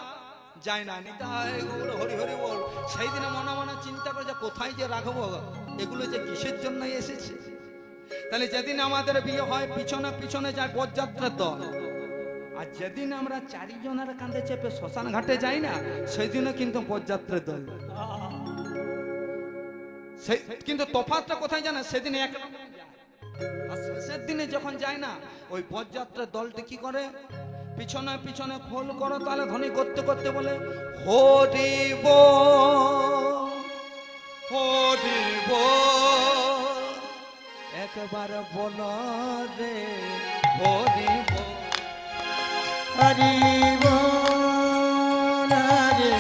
S1: যায় না, নিতাই গৌর হরি হরি বল। সেই দিনে মনে মনে চিন্তা করে যে কোথায় যে রাখবো, এগুলো যে কিসের জন্য এসেছে। তাহলে যেদিন আমাদের বিয়ে হয় পিছনে পিছনে যায় বরযাত্রার দল, আর যেদিন আমরা চারিজনের কাঁধে চেপে শ্মশান ঘাটে যাই না, সেই দিনও কিন্তু বরযাত্রার দল। কিন্তু তফাৎটা কোথায় জানা? সেদিন এক, আর শেষের দিনে যখন যায় না, ওই বরযাত্রার দলটি কি করে? পিছনে পিছনে খোল করো তাহলে ধ্বনি করতে করতে বলে হরি বল হরি বল, একবার বল রে হরি বল।
S2: হরি বল হরি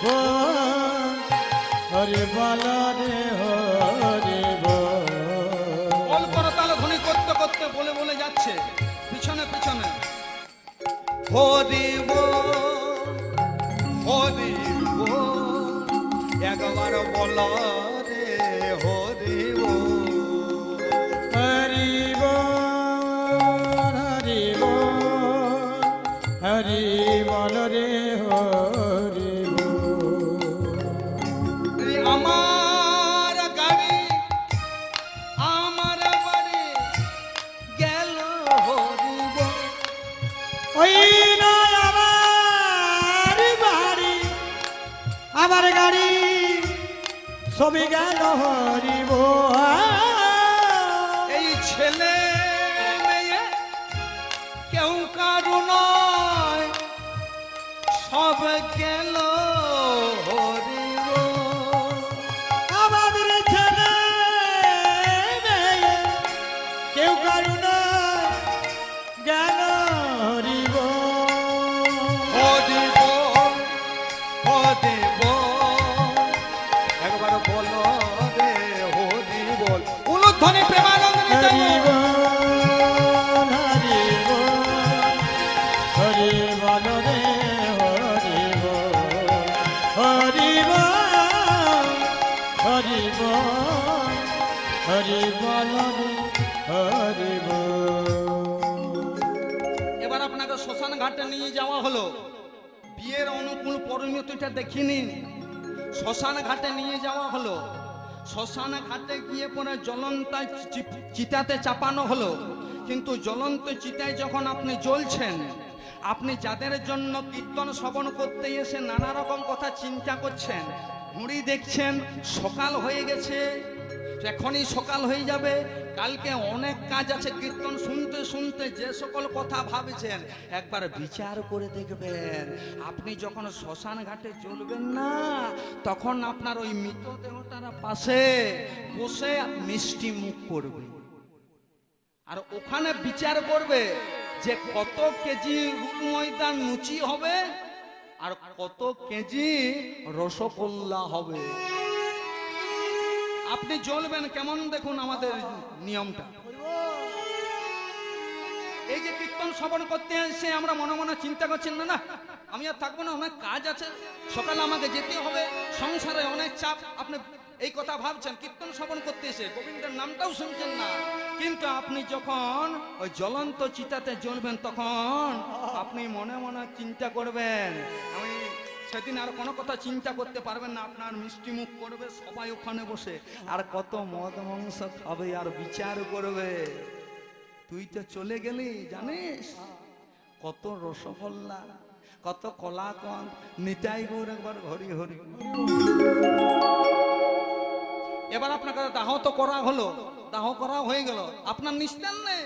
S2: বল হরি বল রে হরি বল।
S1: বল করতাল ধ্বনি করতে করতে বলে বলে যাচ্ছে পিছনে পিছনে হরি বল হরি বল একবার বল রে হরি বল।
S2: হরি বল হরি বল হরি বল রে হরি বল।
S1: আমার গাড়ি আমার বাড়ি গেল হরি বল।
S2: ওই নয় আমার বাড়ি আমার গাড়ি সবই গেল হরি বল।
S1: এই ছেলে মেয়ে কেউ কারু নয় সব গেল হরি বল।
S2: আমাদের ছেলে মেয়ে কেউ কারু নয় গেল হরি বল।
S1: হরি বল হরি বল একবার বলো রে হরি বল। উলুধ্বনি প্রেমানন্দ নিতাই
S2: হরি
S1: গৌর।
S2: বল হরি বল হরি বল রে হরি বল। হরি বল হরি বল হরি বল রে হরি বল।
S1: এবার আপনাকে শ্মশান ঘাটে নিয়ে যাওয়া হলো। বিয়ের অনুকূল পরিণতিটা দেখিনি। শ্মশান ঘাটে নিয়ে যাওয়া হলো। শ্মশান ঘাটে গিয়ে পরে জ্বলন্ত চিতাতে চাপানো হলো। কিন্তু জ্বলন্ত চিতায় যখন আপনি জ্বলছেন, আপনি যাদের জন্য কীর্তন শ্রবণ করতে এসে নানা রকম কথা চিন্তা করছেন, ঘুড়ি দেখছেন, সকাল হয়ে গেছে, এখনই সকাল হয়ে যাবে, কালকে অনেক কাজ আছে, কীর্তন শুনতে শুনতে যে সকল কথা ভাবছেন একবার বিচার করে দেখবেন। আপনি যখন শ্মশান ঘাটে চলবেন না, তখন আপনার ওই মৃতদেহটার পাশে বসে মিষ্টি মুখ করবে, আর ওখানে বিচার করবে যে কত কেজি রুল ময়দান লুচি হবে আর কত কেজি রসগোল্লা হবে। আপনি জ্বলবেন কেমন দেখুন আমাদের নিয়মটা। এই যে কীর্তন শ্রবণ করতে এসে আমরা মনে মনে চিন্তা করছেন না, না আমি আর থাকবো না, অনেক কাজ আছে, সকালে আমাকে যেতে হবে, সংসারে অনেক চাপ, আপনি এই কথা ভাবছেন। কীর্তন শ্রবণ করতে এসে গোবিন্দের নামটাও শুনছেন না, কিন্তু আপনি যখন ওই জ্বলন্ত চিতাতে জ্বলবেন তখন আপনি মনে মনে চিন্তা করবেন। আমি সেদিন আর কোনো কথা চিন্তা করতে পারবেন না, আপনার মিষ্টি মুখ করবে সবাই ওখানে বসে, আর কত মদ মাংস খাবে আর বিচার করবে। তুই তো চলে গেলি জানিস, কত রসগোল্লা, কত কলাকন্দ, নিতাই গৌর একবার হরি হরি। এবার আপনাকে দাহ তো করা হলো, দাহ করা হয়ে গেল, আপনার নিস্তার নেই।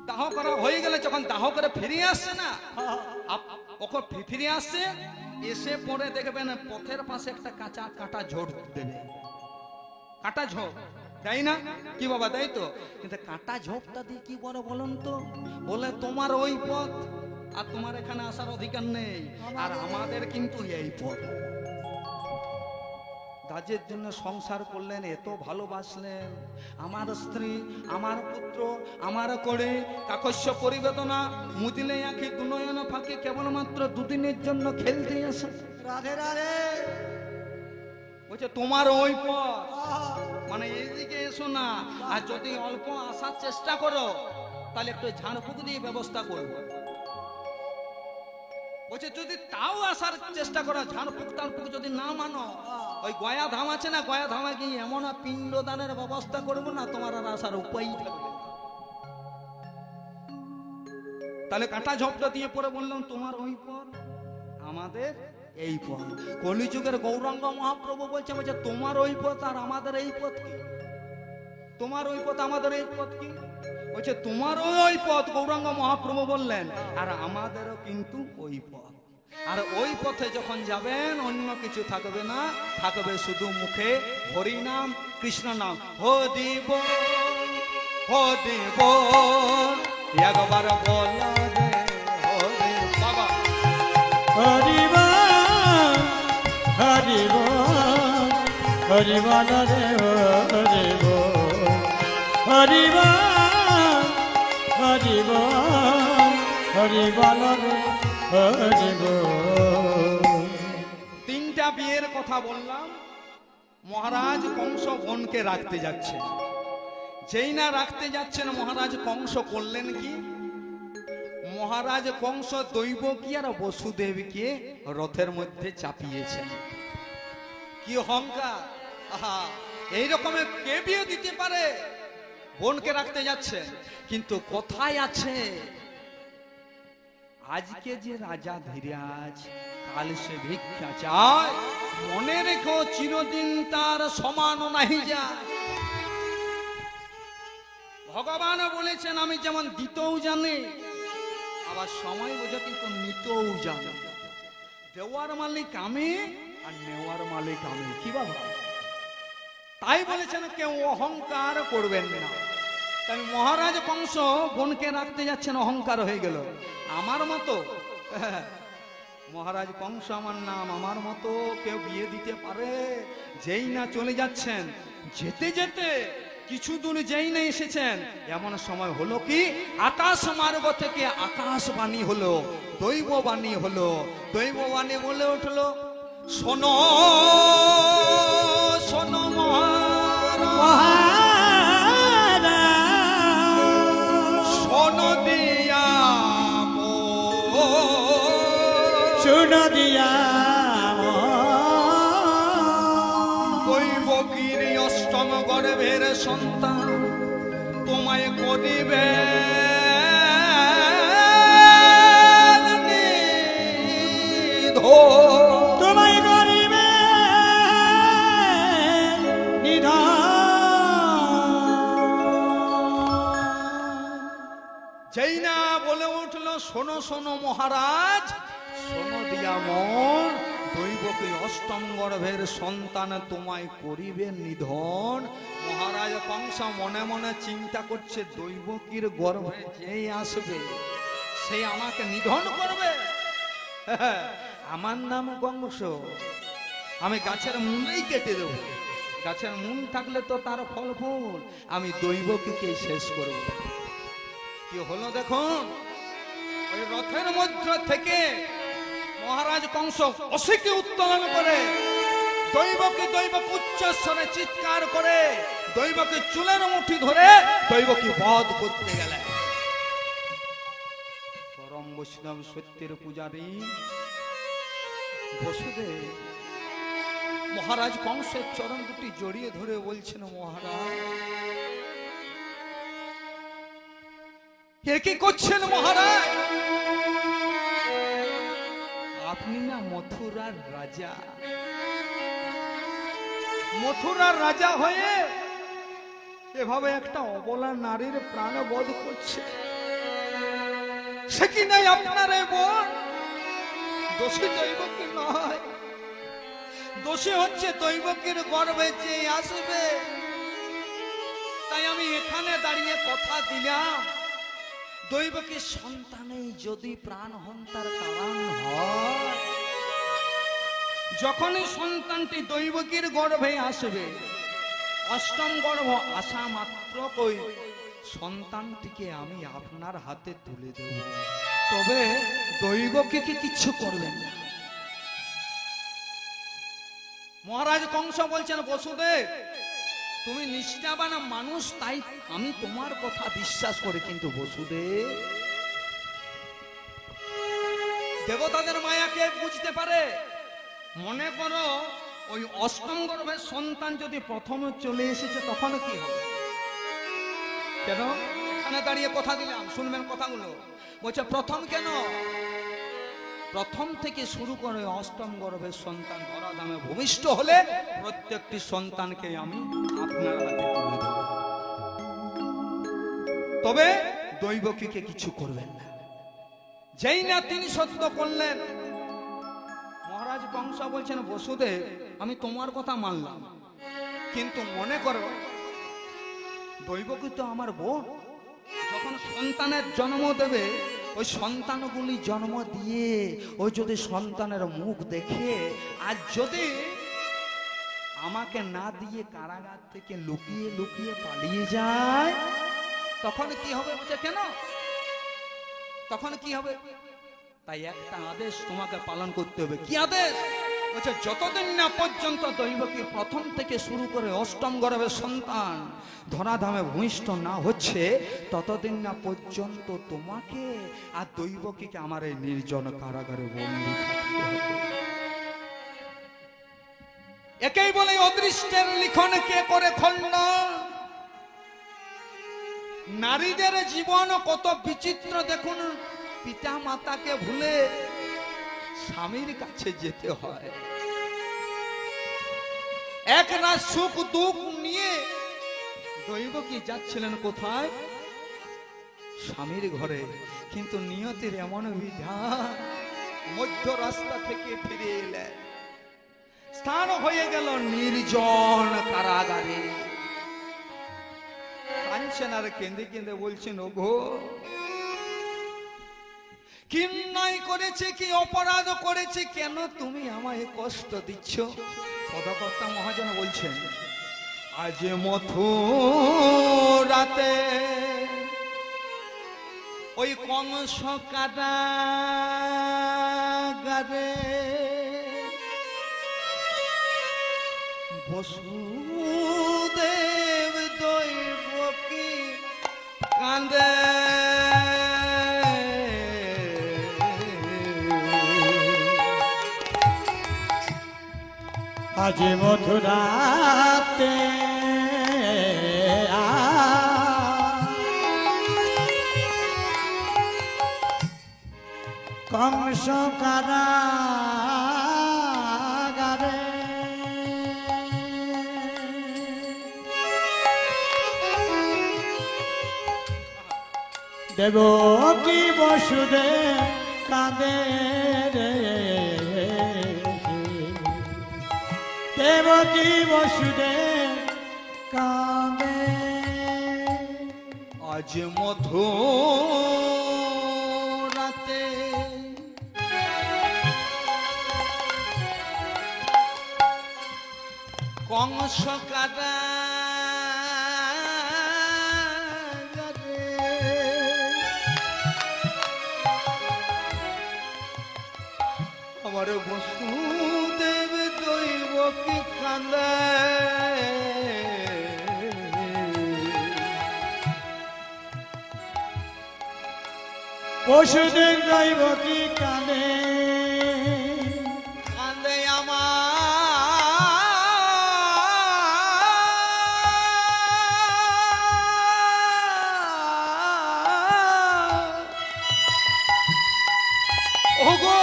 S1: দাহ করা হয়ে গেলে যখন দাহ করে ফিরিয়ে আসছে না, ওখন ফিরে আসছে, এসে পরে দেখবেন পথের পাশে একটা কাঁচা কাঁটা ঝোড় দেবে, কাঁটা ঝোপ, তাই না? কি বাবা তাই তো? কিন্তু কাঁটা ঝোপটা দিয়ে কি বলে বলুন তো? বলে তোমার ওই পথ, আর তোমার এখানে আসার অধিকার নেই, আর আমাদের কিন্তু এই পথ। কাজের জন্য সংসার করলেন, এত ভালোবাসলেন, আমার স্ত্রী, আমার পুত্র, আমার করে কাকস্য পরিবেদনা, মুদিলে আঁখি দুনয়ন ফাঁকে, কেবলমাত্র দুদিনের জন্য খেলতে আসে।
S2: রাধে রাধে
S1: বলছে তোমার ওই পথ, মানে এইদিকে এসো না, আর যদি অল্প আসার চেষ্টা করো তাহলে একটু ঝাড়ফুঁক দিয়ে ব্যবস্থা করবো। বলছে যদি তাও আসার চেষ্টা করো, ঝাড়ফুঁক টাড়ফুঁক যদি না মানো, ওই গয়া ধাম আছে না, গয়া ধামে গিয়ে এমন পিণ্ডদানের ব্যবস্থা করবো না, তোমার আর আসার উপায় থাকবে। তাহলে কাঁটা ঝোপটা দিয়ে পরে বললাম তোমার ওই পথ, আমাদের এই পথ। কলিযুগের গৌরাঙ্গ মহাপ্রভু বলছে, বলছে তোমার ওই পথ আর আমাদের এই পথ কি? তোমার ওই পথ আমাদের এই পথ কি? বলছে তোমার ওই পথ, গৌরাঙ্গ মহাপ্রভু বললেন, আর আমাদেরও কিন্তু ওই পথ। আর ওই পথে যখন যাবেন অন্য কিছু থাকবে না, থাকবে শুধু মুখে হরি নাম, কৃষ্ণ নাম। হরি বল হরি বল একবার বল রে
S2: হরি বল রে হরি বল, হরি বল, হরি বল, হরি বল রে হরি বল।
S1: তিনটা বিয়ের কথা বললাম। মহারাজ কংস বোনকে রাখতে যাচ্ছে। যেই না রাখতে যাচ্ছেন মহারাজ কংস করলেন কি? মহারাজ কংস দৈবকী আর বসুদেবকে রথের মধ্যে চাপিয়েছেন। কি অহংকার! আহা, এই রকমের কে বিয়ে দিতে পারে? বোনকে রাখতে যাচ্ছে, কিন্তু কোথায় আছে আজকে যে রাজা ধীরাজ, কাল সে ভিক্ষা চায়। মনে রেখো চিরদিন তার সমান নাহি যায়। ভগবান বলেছেন আমি যেমন দিতেও জানি, আবার সময় বোঝা কিন্তু নিতেও জানি। দেওয়ার মালিক আমি আর নেওয়ার মালিক আমি। কি বাবা? তাই বলেছেন কেউ অহংকার করবেন না। তাই মহারাজ কংস বোনকে রাখতে যাচ্ছেন, অহংকার হয়ে গেল। আমার মতো মহারাজ কংস আমার নাম, আমার মতো কেউ বিয়ে দিতে পারে? যেই না চলে যাচ্ছেন, যেতে যেতে কিছু দূর যেই না এসেছেন, এমন সময় হলো কি আকাশ মার্গ থেকে আকাশবাণী হলো, দৈববাণী হলো। দৈববাণী বলে উঠলো, শোনো শোনো মহারাজ, শোনো দিয়া
S2: শুনো দিয়া
S1: দৈবকীর অষ্টম গর্ভের সন্তান তোমায় করিবে
S2: তোমায় করিবে
S1: যেই না বলে উঠলো শোনো শোনো মহারাজ, শোনো দিয়া মন, দৈবকী অষ্টম গর্ভের সন্তান তোমায় করিবে নিধন। মহারাজ কংস মনে মনে চিন্তা করছে, দৈবকীর গর্ভে যেই আসবে সে আমাকে নিধন করবে। আমার নাম কংস, আমি গাছের মূলেই কেটে দেব। গাছের মূল থাকলে তো তার ফল ফুল, আমি দৈবকীকে শেষ করব। কি হলো দেখুন, ওই রথের মধ্যে থেকে মহারাজ কংস অসিকে উত্তোলন করে দৈবকী উচ্চস্বরে চিৎকার করে দৈবকী চুলের মুঠি ধরে দৈবকী বধ করতে গেলেন। পরম বৈষ্ণব সত্যের পূজারী বসুদেব মহারাজ কংসের চরণ দুটি জড়িয়ে ধরে বলছেন, মহারাজ কে কি করছেন? মহারাজ আপনি না মথুরার রাজা, মথুরার রাজা হয়ে এভাবে একটা অবলা নারীর প্রাণ বধ করছে, সে কি নাই আপনার এই বোন? দোষী দৈবকী নয়, দোষী হচ্ছে দৈবকীর গর্ভে যে আসবে। তাই আমি এখানে দাঁড়িয়ে কথা দিলাম, দৈবকীর সন্তানেই যদি প্রাণ হন্তার কারণ হয়, যখনই সন্তানটি দৈবকীর গর্ভে আসবে, অষ্টম গর্ভ আসা মাত্র কই সন্তানটিকে আমি আপনার হাতে তুলে দেব, তবে দৈবকীকে কিচ্ছু করবেন না। মহারাজ কংস বলছেন, বসুদেব তুমি নিষ্ঠাবান মানুষ, তাই আমি তোমার কথা বিশ্বাস করি, কিন্তু বসুদেব দেবতাদের মায়াকে বুঝতে পারে। মনে করো ওই অষ্টম গর্ভের সন্তান যদি প্রথমে চলে এসেছে, তখন কি হবে? কেন এখানে দাঁড়িয়ে কথা দিলাম, শুনবেন কথাগুলো। বলছে প্রথম কেন? প্রথম থেকে শুরু করে অষ্টম গর্ভের সন্তান ধরা দামে ভূমিষ্ঠ হলে প্রত্যেকটি সন্তানকে আমি আপনার হাতে তুলে দেব, তবে দৈবকীকে কিছু করবেন না। যেই না তিনি সত্য করলেন, মহারাজ কংস বলছেন, বসুদেব আমি তোমার কথা মানলাম, কিন্তু মনে করো দৈবকী তো আমার বোন, যখন সন্তানের জন্ম দেবে, ওই সন্তানগুলি জন্ম দিয়ে ওই যদি সন্তানের মুখ দেখে আর যদি আমাকে না দিয়ে কারাগার থেকে লুকিয়ে লুকিয়ে পালিয়ে যায়, তখন কি হবে? বলছে কেন, তখন কি হবে? তাই একটা আদেশ তোমাকে পালন করতে হবে। কি আদেশ? বলছে যতদিন না পর্যন্ত দৈবকী প্রথম থেকে শুরু করে অষ্টম গর্ভের সন্তান ধরাধামে ভূমিষ্ঠ না হচ্ছে, ততদিন না পর্যন্ত তোমাকে আর দৈবকীকে আমার এই নির্জন কারাগারে বন্দী থাকতে হবে। একেই বলে অদৃষ্টের লিখন কে করে খণ্ড। নারীদের জীবন কত বিচিত্র দেখুন, পিতা মাতাকে ভুলে স্বামীর কাছে যেতে হয়। এক রাত সুখ দুঃখ নিয়ে দৈবকী যাচ্ছিলেন কোথায়? স্বামীর ঘরে। কিন্তু নিয়তির এমন বিধান, মধ্য রাস্তা থেকে ফিরে এলেন, স্থান হয়ে গেল নির্জন কারাগারে। কাঁদছেন আর কেঁদে কেঁদে বলছেন, ওগো কি নাই করেছে, কি অপরাধ করেছে, কেন তুমি আমায় কষ্ট দিচ্ছ? পদকর্তা মহাজন বলছেন, আজ মথুরাতে ওই কংস কারাগারে বসুদেব দৈবকী কাঁদে।
S2: আজ মথুরাতে কংস কারাগারে দেবকী বসুদেব কাঁদে রে, দেবকী বসুদেব কাঁদে।
S1: আজ মথুরাতে কংস কারাগারে আমার বসুদেব দৈবকী কাঁদে।
S2: বসুদেব দৈবকী কাঁদে,
S1: কাঁদে ওগো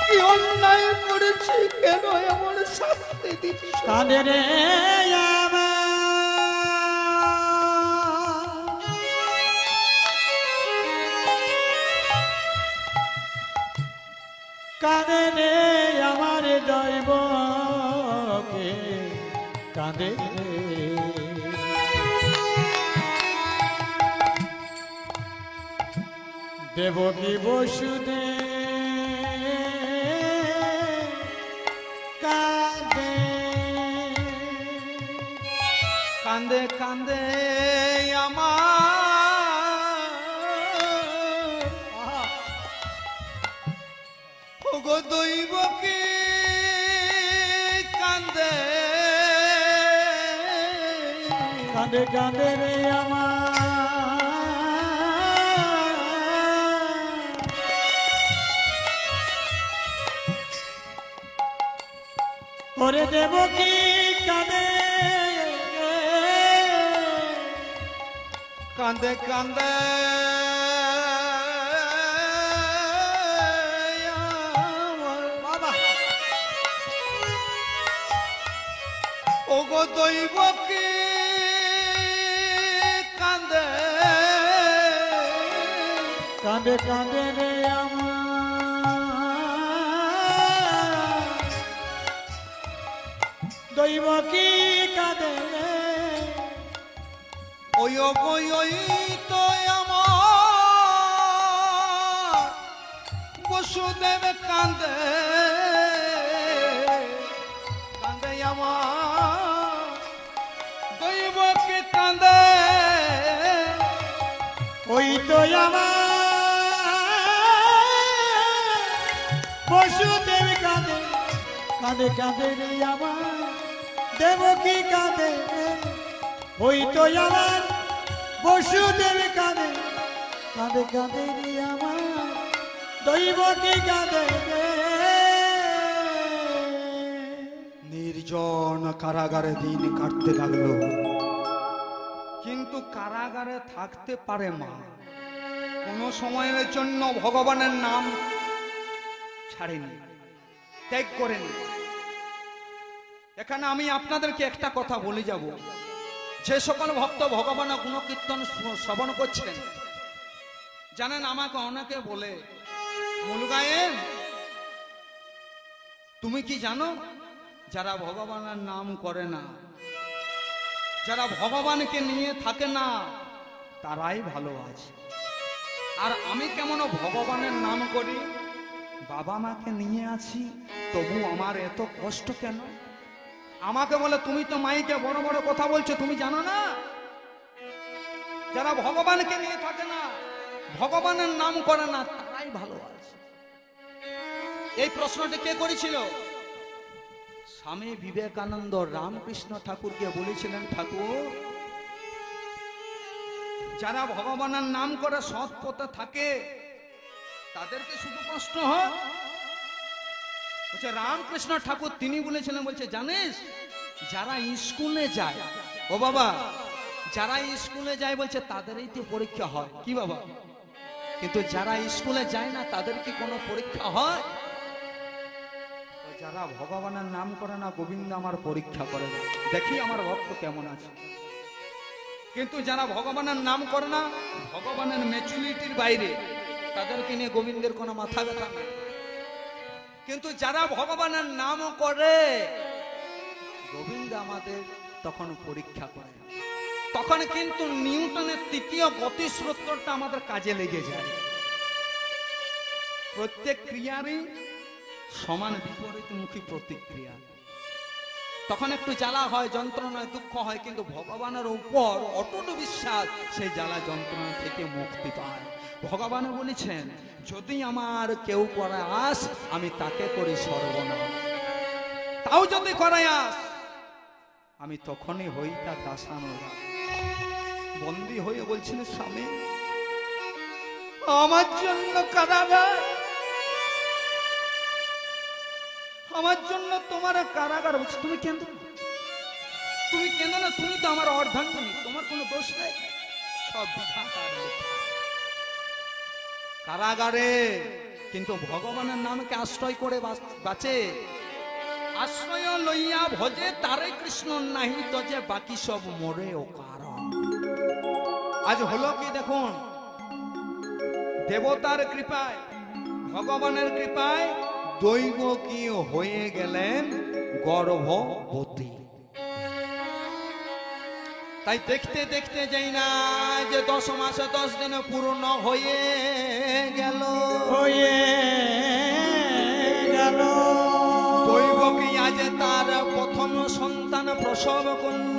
S1: কি অন্যায় করেছি, কেন এমন শাস্তি দিচ্ছি?
S2: কাঁদে রে আমার কাঁদে রে আমার দৈবকে কাঁদে রে। দেবকী বসুদেব কাঁদে,
S1: কাঁদে কাঁদে আমার ওগো দৈবকী কাঁদে।
S2: কাঁদে কাঁদে রে আমার ওরে দেবকী কাঁদে,
S1: কাঁদে কাঁদে
S2: বাবা
S1: ওগো দৈবকী কাঁদে।
S2: কাঁদে কাঁদে রে আমার দৈবকী কাঁদে।
S1: ওই ওই তো আমার বসুদেব কাঁদে, কাঁদে কাঁদে
S2: ওই তো আমার বসুদেব কাঁদে কাঁদে কাঁদে রে আমার দেবকী কাঁদে ওই তো আমার বসুদেব কাঁদে কাঁদে কাঁদে রে আমার দৈবকী কাঁদে
S1: নির্জন কারাগারে দিন কাটতে লাগলো, কিন্তু কারাগারে থাকতে পারে মা, কোনো সময়ের জন্য ভগবানের নাম ছাড়েনি, ত্যাগ করেনি। এখানে আমি আপনাদেরকে একটা কথা বলে যাব, যে সকল ভক্ত ভগবানের গুণকীর্তন শ্রবণ করছেন, জানেন আমাকে অনেকে বলে, মুলগায়েন তুমি কি জানো, যারা ভগবানের নাম করে না, যারা ভগবানকে নিয়ে থাকে না, তারাই ভালো আছে। আর আমি কেমন ভগবানের নাম করি, বাবা মাকে নিয়ে আছি, তবু আমার এত কষ্ট কেন? আমাকে বলে তুমি তো মাইকে বড় বড় কথা বলছো, তুমি জানো না? যারা ভগবানকে নিয়ে থাকে না, ভগবানের নাম করে না, তারাই ভালো আছে। এই প্রশ্নটি কে করেছিল? স্বামী বিবেকানন্দ রামকৃষ্ণ ঠাকুরকে বলেছিলেন, ঠাকুর, যারা ভগবানের নাম করে সৎ পথে থাকে, তাদেরকে শুধু কষ্ট হয়? বলছে রামকৃষ্ণ ঠাকুর তিনি বলেছিলেন, বলছে জানিস, যারা স্কুলে যায়, ও বাবা, যারা স্কুলে যায় বলছে তাদেরই তো পরীক্ষা হয়। কি বাবা? কিন্তু যারা স্কুলে যায় না, তাদের কি কোনো পরীক্ষা হয়? যারা ভগবানের নাম করে না, গোবিন্দ আমার পরীক্ষা করে না, দেখি আমার ভক্ত কেমন আছে। কিন্তু যারা ভগবানের নাম করে না, ভগবানের ম্যাচুরিটির বাইরে, তাদেরকে নিয়ে গোবিন্দের কোনো মাথা ব্যথা নেই। কিন্তু যারা ভগবানের নাম করে, গোবিন্দ আমাদের তখন পরীক্ষা করে। তখন কিন্তু নিউটনের তৃতীয় গতিসূত্রটা আমাদের কাজে লেগে যায়। প্রত্যেক ক্রিয়ারই সমান বিপরীতমুখী প্রতিক্রিয়া। তখন একটু জ্বালা হয়, যন্ত্রণায় দুঃখ হয়, কিন্তু ভগবানের উপর অটুট বিশ্বাস সেই জ্বালা যন্ত্রণা থেকে মুক্তি পায়। ভগবান বলেছেন, যদি আমার কেউ করে আস, আমি তাকে করি সর্বনাশ। তাও যদি করে আস, আমি তখনই হই তার দাসানুরা। বন্দী হয়ে বলছেন, স্বামী আমার জন্য কারাগার, আমার জন্য তোমার কারাগার। বলছে তুমি কেন, তুমি কেন না, তুমি তো আমার অর্ধাঙ্গিনী, তোমার কোনো দোষ নেই, সব বিধাতার লেখা। কারাগারে কিন্তু ভগবানের নামকে আশ্রয় করে বাঁচে। আশ্রয় লইয়া ভজে তারে কৃষ্ণ নাহি তো যে বাকি সব মরে ও কারণ। আজ হলো কি দেখুন, দেবতার কৃপায়, ভগবানের কৃপায় দৈব কি হয়ে গেলেন গর্ভবতী। তাই দেখতে দেখতে যাই না যে 10 মাসে 10 দিনে পূর্ণ হয়ে গেল, দৈব কি আজ তার প্রথম সন্তান প্রসব করল।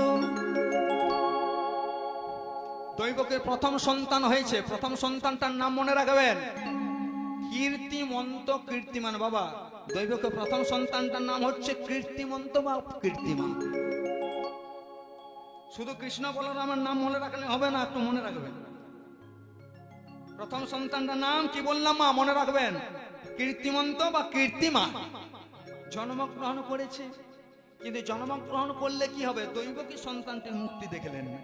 S1: দৈবকের প্রথম সন্তান হয়েছে, প্রথম সন্তানটার নাম মনে রাখবেন, কীর্তিমন্ত কীর্তিমান। বাবা, দৈবকের প্রথম সন্তানটার নাম হচ্ছে কীর্তিমন্ত বা কীর্তিমান। শুধু কৃষ্ণ বলরামের নাম মনে রাখলে হবে না, একটু মনে রাখবেন। প্রথম সন্তানটার নাম কি বললাম মা, মনে রাখবেন, কীর্তিমন্ত বা কীর্তিমান। জন্মগ্রহণ করেছে, কিন্তু জন্মগ্রহণ করলে কি হবে, দৈবকী সন্তানটির মুক্তি দেখলেন না।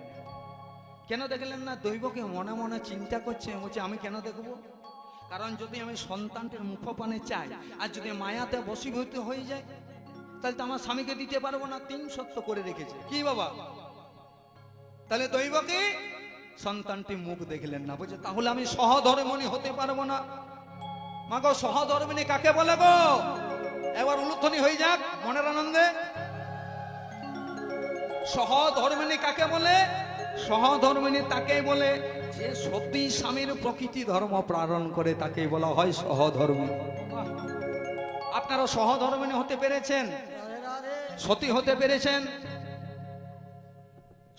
S1: কেন দেখলেন না? দৈবকে মনে মনে চিন্তা করছে, বলছে আমি কেন দেখবো? কারণ যদি আমি সন্তানটির মুখপানে চাই, আর যদি মায়াতে বশীভূত হয়ে যায়, তাহলে তো আমার স্বামীকে দিতে পারবো না। 3 সত্য করে রেখেছে। কি বাবা? তাহলে দৈবকে সন্তানটি মুখ দেখলেন না, বলছে তাহলে আমি সহধর্মিণী হতে পারবো না। মা গো, সহধর্মিণী কাকে বলে গো? এবার উলুধ্বনি হয়ে যাক মনের আনন্দে। সহধর্মিণী কাকে বলে? সহধর্মিণী তাকেই বলে যে সতী স্বামীর প্রকৃতি ধর্ম পালন করে, তাকেই বলা হয় সহধর্মিণী। আপনারা সহধর্মিণী হতে পেরেছেন, সতী হতে পেরেছেন।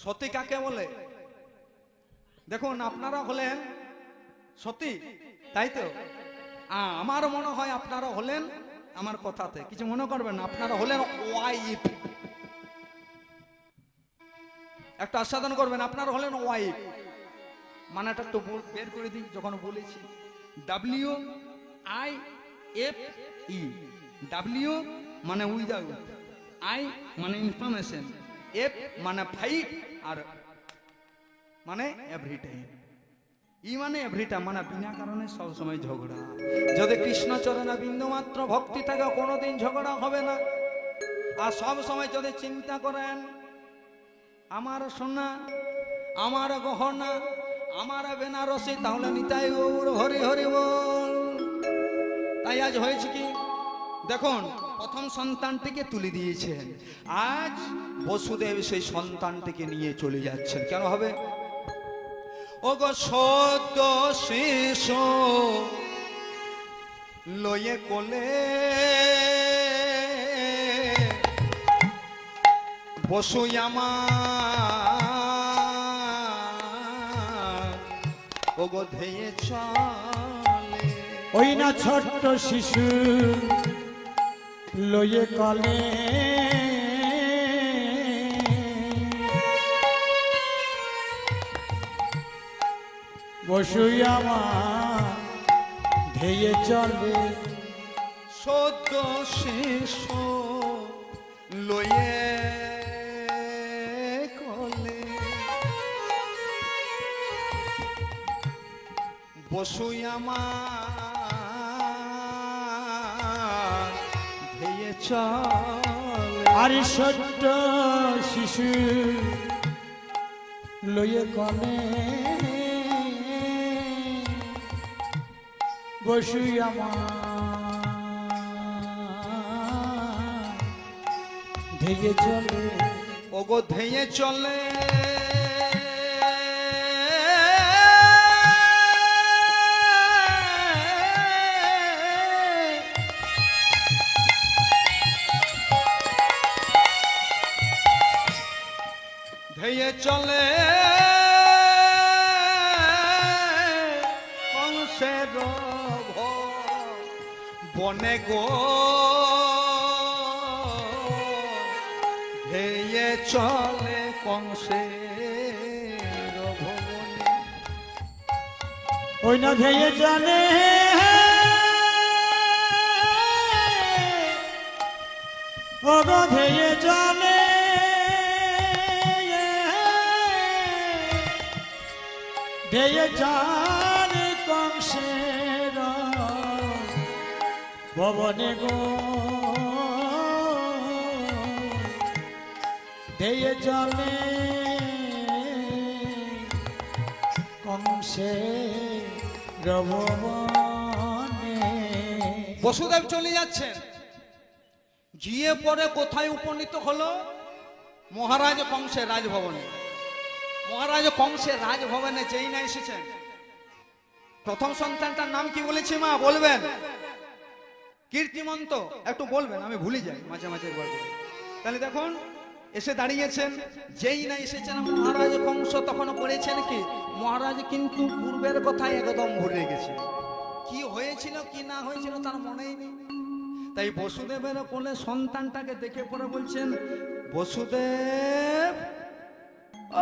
S1: সতী কাকে বলে? দেখুন আপনারা হলেন সতী, তাই তো? আমার মনে হয় আপনারা হলেন, আমার কথাতে কিছু মনে করবেন না, আপনারা হলেন ওয়াইফ। একটা আস্বাদন করবেন, আপনারা হলেন ওয়াইফ। মানেটা একটু বের করে দিই। যখন বলেছি WIFE, W মানে উইদাউট, I মানে ইনফরমেশন, F মানে ফাইট, আর মানে এভরি টাইম, ই মানে এভরি টাইম মানে বিনা কারণে সবসময় ঝগড়া। যদি কৃষ্ণচরণে বিন্দু মাত্র ভক্তি থাকে কোনোদিন ঝগড়া হবে না। আর সব সময় যদি চিন্তা করেন আমার সোনা, আমার গহনা, আমার বেনারসি, তাহলে নিতাই গৌর হরি হরি বল। তাই আজ হয়েছে কি, দেখুন প্রথম সন্তানটিকে তুলে দিয়েছেন, আজ বসুদেব সেই সন্তানটিকে নিয়ে চলে যাচ্ছেন। কেন হবে? ও গো সদ্য শিশু লয়ে কোলে বসু আমার, ও গো ধেয়ে চলে।
S2: ওই না ছোট্ট শিশু লয়ে কলে বসুই আমার ধেয়ে চলে।
S1: সদ্য শিশু লয়ে কোলে বসুই আমার ধেয়ে চলে।
S2: আর ছোট্ট শিশু লয়ে কলে বসুই আমার ধেয়ে চলে।
S1: ওগো ধেয়ে চলে। ধেয়ে চলে কংসের বনে গো, ধেয়ে চলে কংসের ভবনে।
S2: ওই না ধেয়ে চলে ও গো ধেয়ে চলে ধেয়ে চলে কংসের ভবনে গো, ধেয়ে চলে কংসের ভবনে।
S1: বসুদেব চলে যাচ্ছেন, গিয়ে পরে কোথায় উপনীত হলো? মহারাজ কংসের রাজভবনে। মহারাজ কংসের রাজভবনে যেই না এসেছেন, প্রথম সন্তানটার নাম কি বলেছি মা বলবেন? কীর্তিমন্ত, একটু বলবেন, আমি ভুলে যাই মাঝে মাঝে একবার করে। তাহলে দেখুন এসে দাঁড়িয়েছেন, যেই না এসেছেন মহারাজ কংস তখন করেছেন কি, মহারাজ কিন্তু পূর্বের কথাই একদম ভুলে গেছে, কি হয়েছিল কি না হয়েছিল তার মনেই নেই। তাই বসুদেবের কোলে সন্তানটাকে দেখে পরে বলছেন, বসুদেব,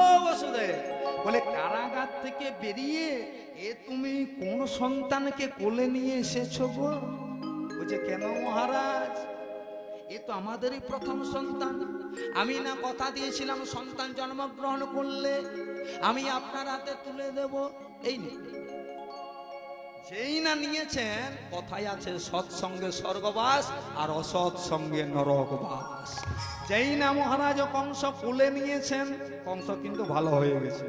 S1: ও বসুদেব, বলে কারাগার থেকে বেরিয়ে এ তুমি কোন সন্তানকে কোলে নিয়ে এসেছো গো? বলছে কেন মহারাজ, এ তো আমাদেরই প্রথম সন্তান। আমি না কথা দিয়েছিলাম সন্তান জন্মগ্রহণ করলে আমি আপনার হাতে তুলে দেব। এই যেই না নিয়েছেন, কথায় আছে সৎসঙ্গে স্বর্গবাস আর অসৎ সঙ্গে নরকবাস। যেই না মহারাজ কংস কোলে নিয়েছেন, কংস কিন্তু ভালো হয়ে গেছে।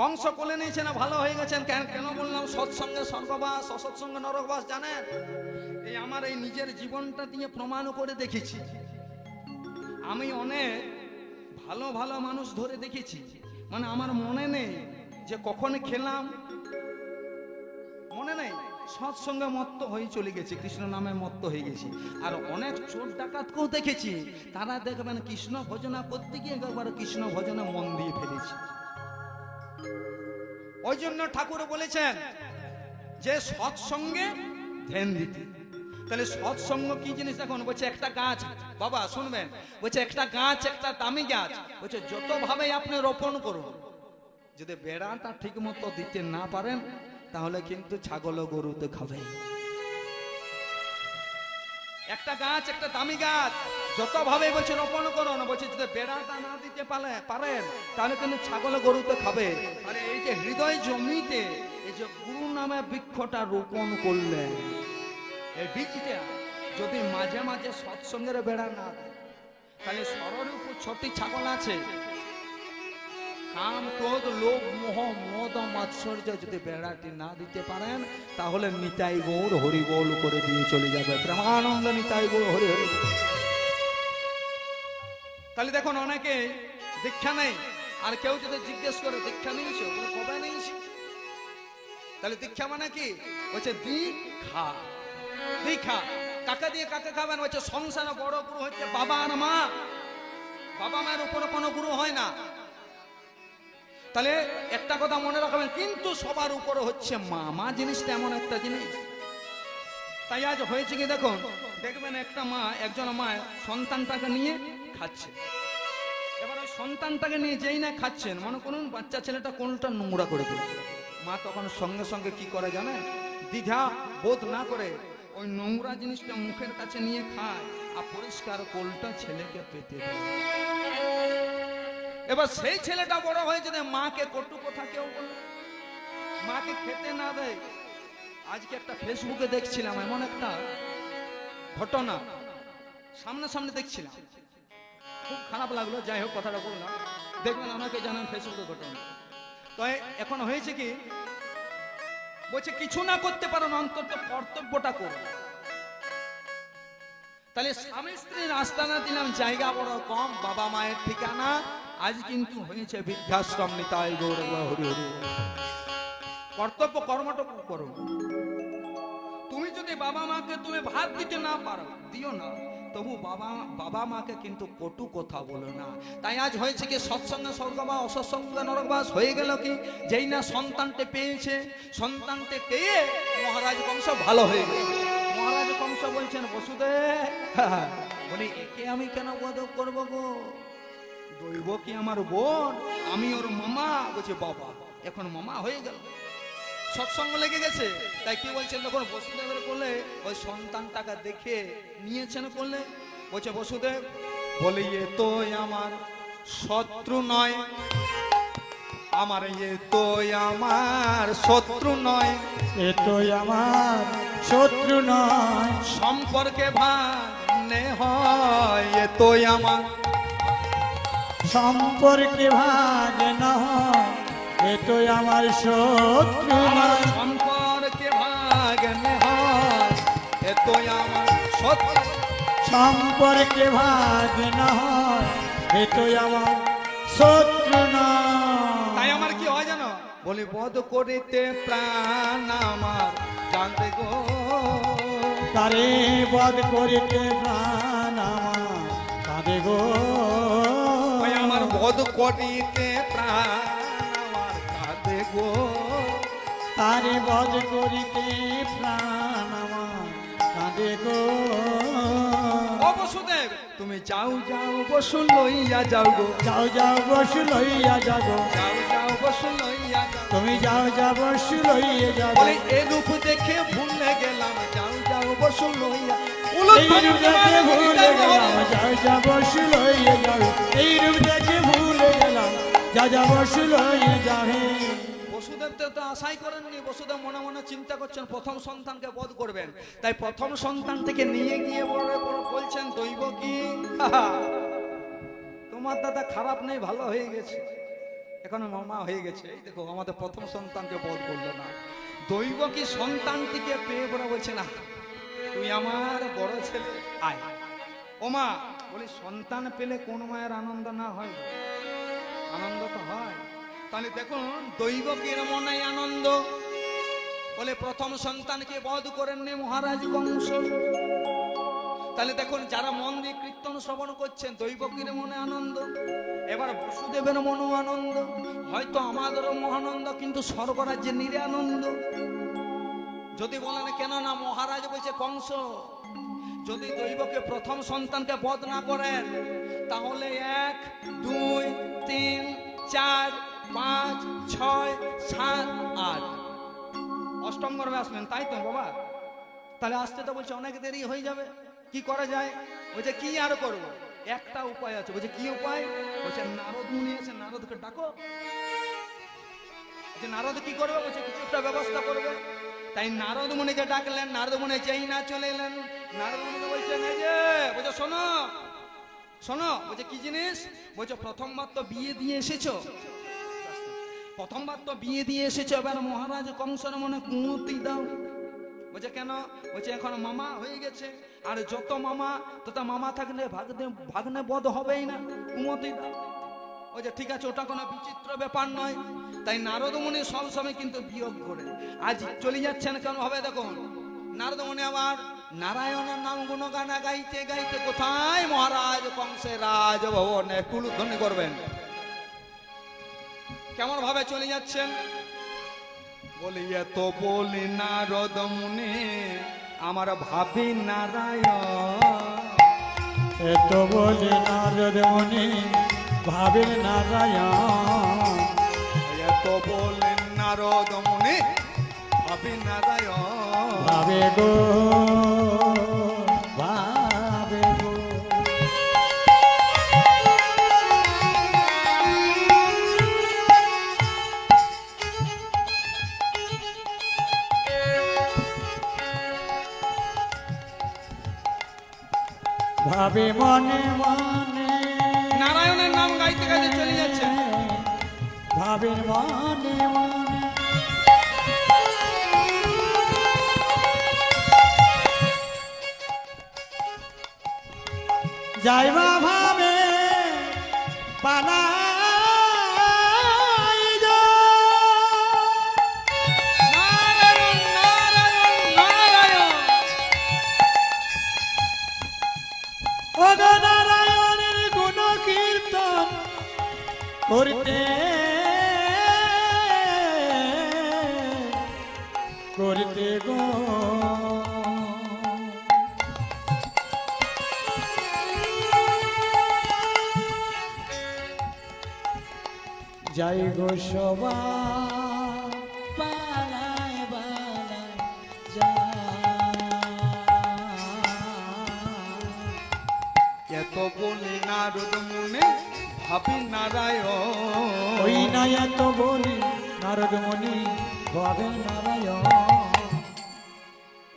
S1: কংস কোলে নিয়েছে না ভালো হয়ে গেছেন। কেন বললাম সৎসঙ্গে স্বর্গবাস অসৎসঙ্গে নরকবাস জানেন? এই আমার এই নিজের জীবনটা দিয়ে প্রমাণ করে দেখেছি। আমি অনেক ভালো ভালো মানুষ ধরে দেখেছি, মানে আমার মনে নেই যে কখন খেলাম, মনে নেই সৎসঙ্গে মত্ত হয়ে চলে গেছে, কৃষ্ণ নামে মত্ত হয়ে গেছে। আর অনেক চোর ডাকাতকেও দেখেছি, তারা দেখবেন কৃষ্ণ ভজনা করতে গিয়ে একবার কৃষ্ণ ভজনে মন দিয়ে ফেলেছে। ওই জন্য ঠাকুর বলেছেন যে সৎসঙ্গে ধ্যান দিতে। তাহলে সৎসঙ্গ কি জিনিস? এখন বলছে একটা গাছ, বাবা শুনবেন, বলছে একটা গাছ, একটা দামি গাছ, বলছে যত ভাবে আপনি রোপণ করুন, যদি বেড়াটা ঠিক মতো দিতে না পারেন তাহলে কিন্তু ছাগল ও গরুতে খাবে। একটা গাছ, একটা দামি গাছ যত ভাবে বলছে রোপণ করুন, বলছে যদি বেড়াটা না দিতে পারেন তাহলে কিন্তু ছাগল ও গরুতে খাবে। আরে এই যে হৃদয় জমিতে এই যে গুরু নামে বৃক্ষটা রোপণ করলেন, এই বীজটা যদি মাঝে মাঝে সৎসঙ্গের বেড়া না দেয়, তাহলে সরর উপর ছোটি ছাগল আছে, কাম ক্রোধ লোভ মোহ মদ মাৎসর্য যদি বেড়াটি না দিতে পারেন তাহলে নিতাই গৌর হরি বল করে দিয়ে চলে যাবে। প্রেমানন্দ নিতাই গৌর হরি হরি। তাহলে দেখুন অনেকে দীক্ষা নেই, আর কেউ যদি জিজ্ঞেস করে দীক্ষা নিয়েছো, কবে নিয়েছি? তাহলে দীক্ষা মানে কি? বলছে দীক্ষা। দীক্ষা কাকে দিয়ে কাকে খাবেন? বলছে সংসারে বড় গুরু হচ্ছে বাবা আর মা। বাবা মায়ের উপরে কোনো গুরু হয় না। তাহলে একটা কথা মনে রাখবেন, কিন্তু সবার উপরে হচ্ছে মা। মা জিনিসটা এমন একটা জিনিস। তাই আজ হয়েছে কি দেখুন, দেখবেন একটা মা, একজন মা সন্তানটাকে নিয়ে খাচ্ছে। এবার ওই সন্তানটাকে নিয়ে যেই না খাচ্ছেন, মনে করুন বাচ্চা ছেলেটা কোনটা নোংরা করে দিচ্ছে, মা তখন সঙ্গে সঙ্গে কি করে জানেন? দ্বিধা বোধ না করে ওই নোংরা জিনিসটা মুখের কাছে নিয়ে খায় আর পরিষ্কার কোলটা ছেলেকে পেতে দেয়। এবার সেই ছেলেটা বড় হয়ে যদি মাকে কটু কথা কেউ বলে, মাকে খেতে না দেয়। আজকে একটা ফেসবুকে দেখছিলাম এমন একটা ঘটনা, সামনে দেখছিলাম, খুব খারাপ লাগলো। যাই হোক কথাটা বললাম, দেখবেন অনেকে জানেন ফেসবুকে ঘটনা। তো এখন হয়েছে কি, বলছে কিছু না করতে পারেন অন্তত কর্তব্যটা করুন। তাহলে স্বামী স্ত্রীর আস্তানা দিলাম, জায়গা বড় কম, বাবা মায়ের ঠিকানা আজ কিন্তু হয়েছে বৃদ্ধাশ্রম। নিতাই গৌর হরি হরি। কর্তব্য কর্মটুকু করো। তুমি যদি বাবা মাকে তুমি ভাত দিতে না পারো, দিও না, তবু বাবা মাকে কিন্তু কটু কথা বলো না। তাই আজ হয়েছে কি, সৎসঙ্গে স্বর্গবাস, অসৎসঙ্গে নরকবাস হয়ে গেল কি, যেই না সন্তানকে পেয়েছে, সন্তানকে পেয়ে মহারাজ কংস ভালো হয়ে গেল। মহারাজ কংস বলছেন বসুদেব, বলি একে আমি কেন বধ করবো গো? দৈব কি আমার বোন, আমি ওর মামা। বলছে বাবা, এখন মামা হয়ে গেল, সৎসঙ্গ লেগে গেছে। তাই কি বলছেন তখন বসুদেবের কোলে ওই সন্তানটাকে দেখে নিয়েছেন কোলে। বলছে বসুদেব, বলে এ তো আমার শত্রু নয়, আমার এ তো আমার শত্রু নয়,
S2: এ তো আমার শত্রু নয়,
S1: সম্পর্কে ভানে হয়, এ তো আমার
S2: সম্পর্কে ভাগ নয়, এ তো আমার শত্রু নয়,
S1: সম্পর্কে ভাগনে হয়, এ তো আমার শত্রু,
S2: সম্পর্কে ভাগ নয়, এ তো আমার শত্রু নয়।
S1: তাই আমার কি হয় জানো? বলি বধ করিতে প্রাণ আমার জানতে গো,
S2: তারে বধ করিতে প্রাণ আমার কাঁদে গো,
S1: ওই আমার বধ করিতে প্রাণ আমার কাঁদে গো,
S2: তারে বধ করিতে প্রাণ আমার কাঁদে গো।
S1: ও বসুদেব, তুমি যাও যাও বসু লইয়া যাও গো,
S2: যাও যাও বসু লইয়া যাবো,
S1: যাও যাও বসু লইয়া যাও।
S2: তুমি যাও যাও বসু লইয়া যাবো,
S1: বলি এ রূপ দেখে ভুলে গেলাম, যাও যাও বসু লইয়া।
S2: এই রূপ দেখে ভুলে গেলাম, যাও যাও বসু লইয়া যাবে, এই রূপ দেখে ভুলে গেলাম, যা যা বসু লইয়া যাবে।
S1: বসুদেব তো আশাই করেননি, বসুদেব মনে মনে চিন্তা করছেন প্রথম সন্তানকে বধ করবেন। তাই প্রথম সন্তান থেকে নিয়ে গিয়ে বলছেন দৈব কি, তোমার দাদা খারাপ নেই, ভালো হয়ে গেছে, এখন মামা হয়ে গেছে। এই দেখো আমাদের প্রথম সন্তানকে বধ করলো না। দৈব কি সন্তানটিকে পেয়ে বলে বলছে না, তুই আমার বড় ছেলে, আয়। ও মা, বলি সন্তান পেলে কোন মায়ের আনন্দ না হয়? আনন্দ তো হয়। তাহলে দেখুন দৈব কির মনে আনন্দ, বলে প্রথম সন্তানকে বধ করেননি মহারাজ কংস। তাহলে দেখুন, যারা মন দিয়ে কীর্তন শ্রবণ করছেন, দৈবকীর মনে আনন্দ, এবার বসুদেবের মনেও আনন্দ, হয়তো আমাদেরও মহানন্দ, কিন্তু স্বর্গরাজ্যে নিরে আনন্দ। যদি বলেন কেন না, মহারাজ বলছে কংস যদি দৈবকে প্রথম সন্তানকে বধ না করেন, তাহলে 1 2 3 4 5 6 7 8 অষ্টম গর্ভে আসবেন, তাই তো বাবা? তাহলে আসতে তো বলছে অনেক দেরি হয়ে যাবে, কি করা যায়? বলছে কি আর করবো, একটা উপায় আছে। বলছে কি উপায়? বলছে নারদ মুনি আছে, নারদকে ডাকো। যে নারদ কি করবে? বলছে কিছু একটা ব্যবস্থা করবে। তাই নারদ মুনিকে ডাকলেন। নারদ মুনি যেই না চলে এলেন, নারদ মুনিকে বলছেন এই যে, বলছে শোনো শোনো। বলছে কি জিনিস? বলছে প্রথমবার তো বিয়ে দিয়ে এসেছো, প্রথমবার তো বিয়ে দিয়ে এসেছো, এবার মহারাজ কংসের মনে কুমতি দাও। বলছে কেন? বলছে এখন মামা হয়ে গেছে, আর যত মামা তত মামা থাকলে ভাগ্নে বধ হবেই না, কুমতি দাও। বলছে ঠিক আছে, ওটা কোনো বিচিত্র ব্যাপার নয়। তাই নারদ মুনি সবসময় কিন্তু বিয়োগ করে আজ চলে যাচ্ছেন কেন ভাবে দেখুন। নারদ মুনি আবার নারায়ণের নাম গুণগানা গাইতে গাইতে কোথায় মহারাজ কংসের রাজভবনে টুলুধ্বনি করবেন, কেমন ভাবে চলে যাচ্ছেন। বলি এত বলি নারদ মুনি আমার ভাবি নারায়ণ,
S2: এত বলি নারদ মুনি ভাবেন নারায়ণ,
S1: এত বলি নারদ মুনি ভাবি নারায়ণ,
S2: ভাবে গো ভাবে গো। ভাবে মনে মনে
S1: নারায়ণের নাম গাইতে গাইতে চলে যাচ্ছে।
S2: ভাবে মনে মনে যাইবা ভাবে পালাই যা।
S1: নারায়ণ নারায়ণ নারায়ণ,
S2: ওগো নারায়ণের গুণ কীর্তন করতে করতে গো যাই গো সবাই পালায় পালায় যায়।
S1: এত বলি নারদ মুনি ভাবি নারায়ণ,
S2: ওই না এত বলি নারদ মুনি ভাবে নারায়ণ,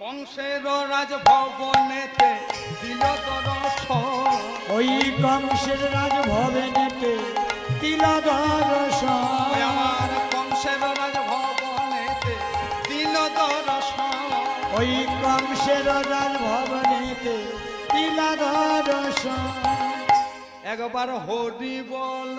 S1: কংসের রাজভবনেতে দিল দর্শন,
S2: ওই কংসের রাজভবনেতে দিল দর্শন,
S1: ওই আমার কংসের রাজভবনেতে দিল দর্শন,
S2: ওই কংসের রাজভবনেতে দিল দর্শন।
S1: একবার হরি বল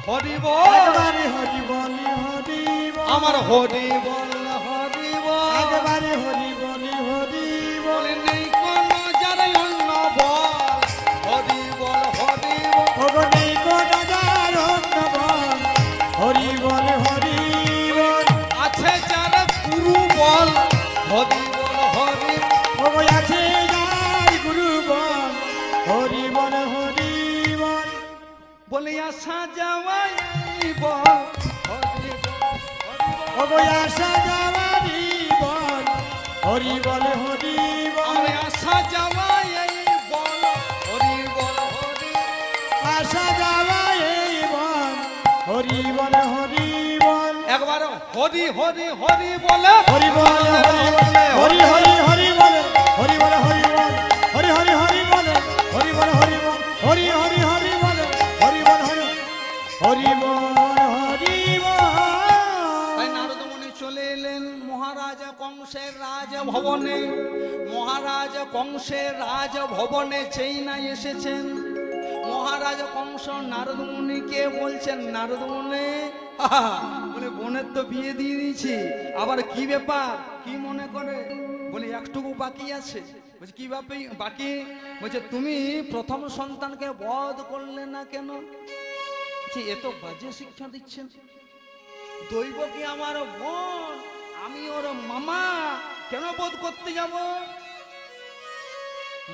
S1: হরি বল,
S2: একবারে হরি বলি হরি বল,
S1: আমার হরি বল হরি বল,
S2: একবারে হরি বলি হরি বল,
S1: বলে নেই কোন যার অন্য বল, হরি বল হরি বল,
S2: ওগো নেই কোন যার অন্য বল, হরি বল হরি বল,
S1: আছে যার গুরু বল, হরি বল হরি বল,
S2: ওগো আছে যার গুরু বল, হরি বল হরি বল,
S1: বলে আসা যাওয়াই বল, হরি বল হরি বল,
S2: ওগো আসা যাওয়ারি বল, হরি বল হরি বল,
S1: আমি আসা যাওয়াই বল, হরি বল হরি বল,
S2: আসা যাওয়াই বল, হরি বল হরি বল,
S1: একবার হরি হরি হরি বলে,
S2: হরি বল হরি বল, হরি হরি হরি বল, হরি বল হরি বল, হরি হরি হরি বল, হরি বল হরি বল, হরি হরি হরি বল, হরি বল হরি হরি বল হরি বল।
S1: তাই নারদ মুনি চলে এলেন মহারাজ কংসের রাজভবনে। মহারাজ কংসের রাজভবনে যেই না এসেছেন, মহারাজ কংস নারদ মুনিকে বলছেন, নারদ মুনি বলে বোনের তো বিয়ে দিয়ে দিয়েছি, আবার কি ব্যাপার? কি মনে করে? বলি একটুকু বাকি আছে। বলছি কি বাকি? বলছে তুমি প্রথম সন্তানকে বধ করলে না কেন? এত বাজে শিক্ষা দিচ্ছেন। দৈব কি আমার বোন, আমি ওর মামা, কেন বধ করতে যাব?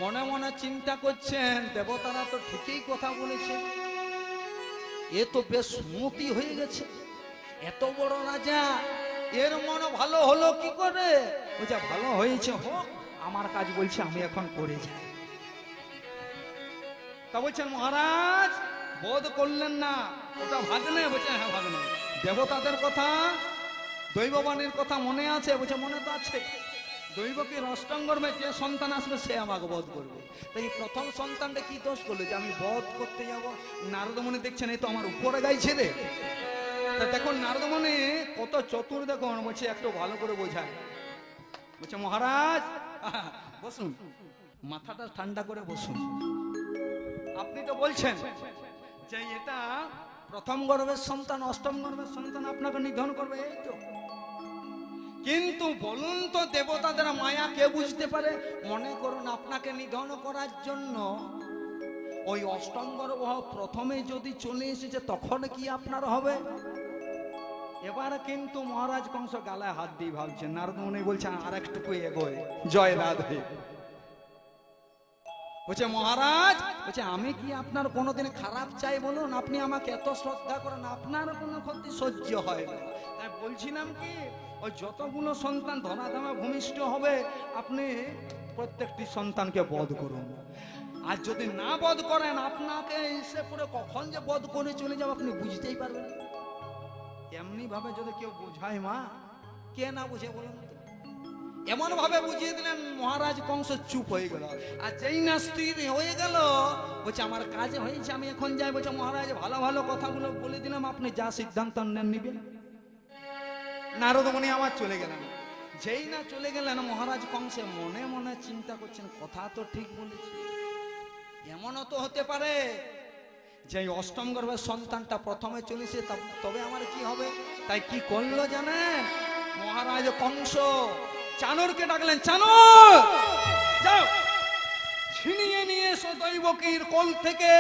S1: মনে মনে চিন্তা করছেন দেবতারা তো ঠিকই কথা বলেছে, এ তো বেশ মতি হয়ে গেছে, এত বড় রাজা, এর মন ভালো হলো কি করে? বলছে ভালো হয়েছে হোক, আমার কাজ বলছে আমি এখন করে যাই। তা বলছেন মহারাজ বধ করলেন না, ওটা ভাগ্নে? বলছে হ্যাঁ ভাগ্নে। দেবতাদের কথা, দৈববাণীর কথা মনে আছে? বলছে মনে তো আছে। দৈবকে অষ্টঙ্গর্মে যে সন্তান আসবে সে আমাকে বধ করবে। তাই প্রথম সন্তানটা কি দোষ করলো যে আমি বধ করতে যাব? নারদমণি দেখছেন এই তো আমার উপরে গাইছে রে। তা দেখুন নারদমণি কত চতুর দেখুন। বলছে একটু ভালো করে বোঝায়। বলছে মহারাজ বসুন, মাথাটা ঠান্ডা করে বসুন। আপনি তো বলছেন যে এটা প্রথম গর্ভের সন্তান, অষ্টম গর্ভের সন্তান আপনাকে নিধন করবে, এই তো। কিন্তু বলুন তো দেবতাদের মায়া কে বুঝতে পারে? মনে করুন আপনাকে নিধন করার জন্য ওই অষ্টম গর্ভ প্রথমে যদি চলে এসেছে তখন কি আপনার হবে? এবার কিন্তু মহারাজ কংস গালায় হাত দিয়ে ভাবছেন। নারদমণি বলছেন আর একটুকু এগোয়। জয় রাধে। বলছে মহারাজ, বলছে আমি কি আপনার কোনোদিন খারাপ চাই বলুন? আপনি আমাকে এত শ্রদ্ধা করেন, আপনার কোনো ক্ষতি সহ্য হয় না। তাই বলছিলাম কি ওই যতগুলো সন্তান ধনাধামা ভূমিষ্ঠ হবে আপনি প্রত্যেকটি সন্তানকে বধ করুন। আর যদি না বধ করেন আপনাকে এসে পরে কখন যে বধ করে চলে যাবে আপনি বুঝতেই পারবেন। এমনি ভাবে যদি কেউ বুঝায় মা, কে না বুঝে বলুন? এমন ভাবে বুঝিয়ে দিলেন মহারাজ কংস চুপ হয়ে গেল। আর যেই না স্থির হয়ে গেল, বলছে আমার কাজ হয়েছে আমি এখন যাই। বলছে মহারাজ ভালো ভালো কথাগুলো বলে দিলাম, আপনি যা সিদ্ধান্ত নেন নিবেন। নারদমণি আমার চলে গেলেন। যেই না চলে গেলেন মহারাজ কংসে মনে মনে চিন্তা করছেন কথা তো ঠিক বলেছি, এমনও তো হতে পারে যে অষ্টম গর্ভের সন্তানটা প্রথমে চলেছে, তবে আমার কি হবে? তাই কি করলো জানেন? মহারাজ কংস চাণরকে ডাকলেন, চাণর যাও ছিনিয়ে নিয়ে এসো দৈবকীর কোল থেকে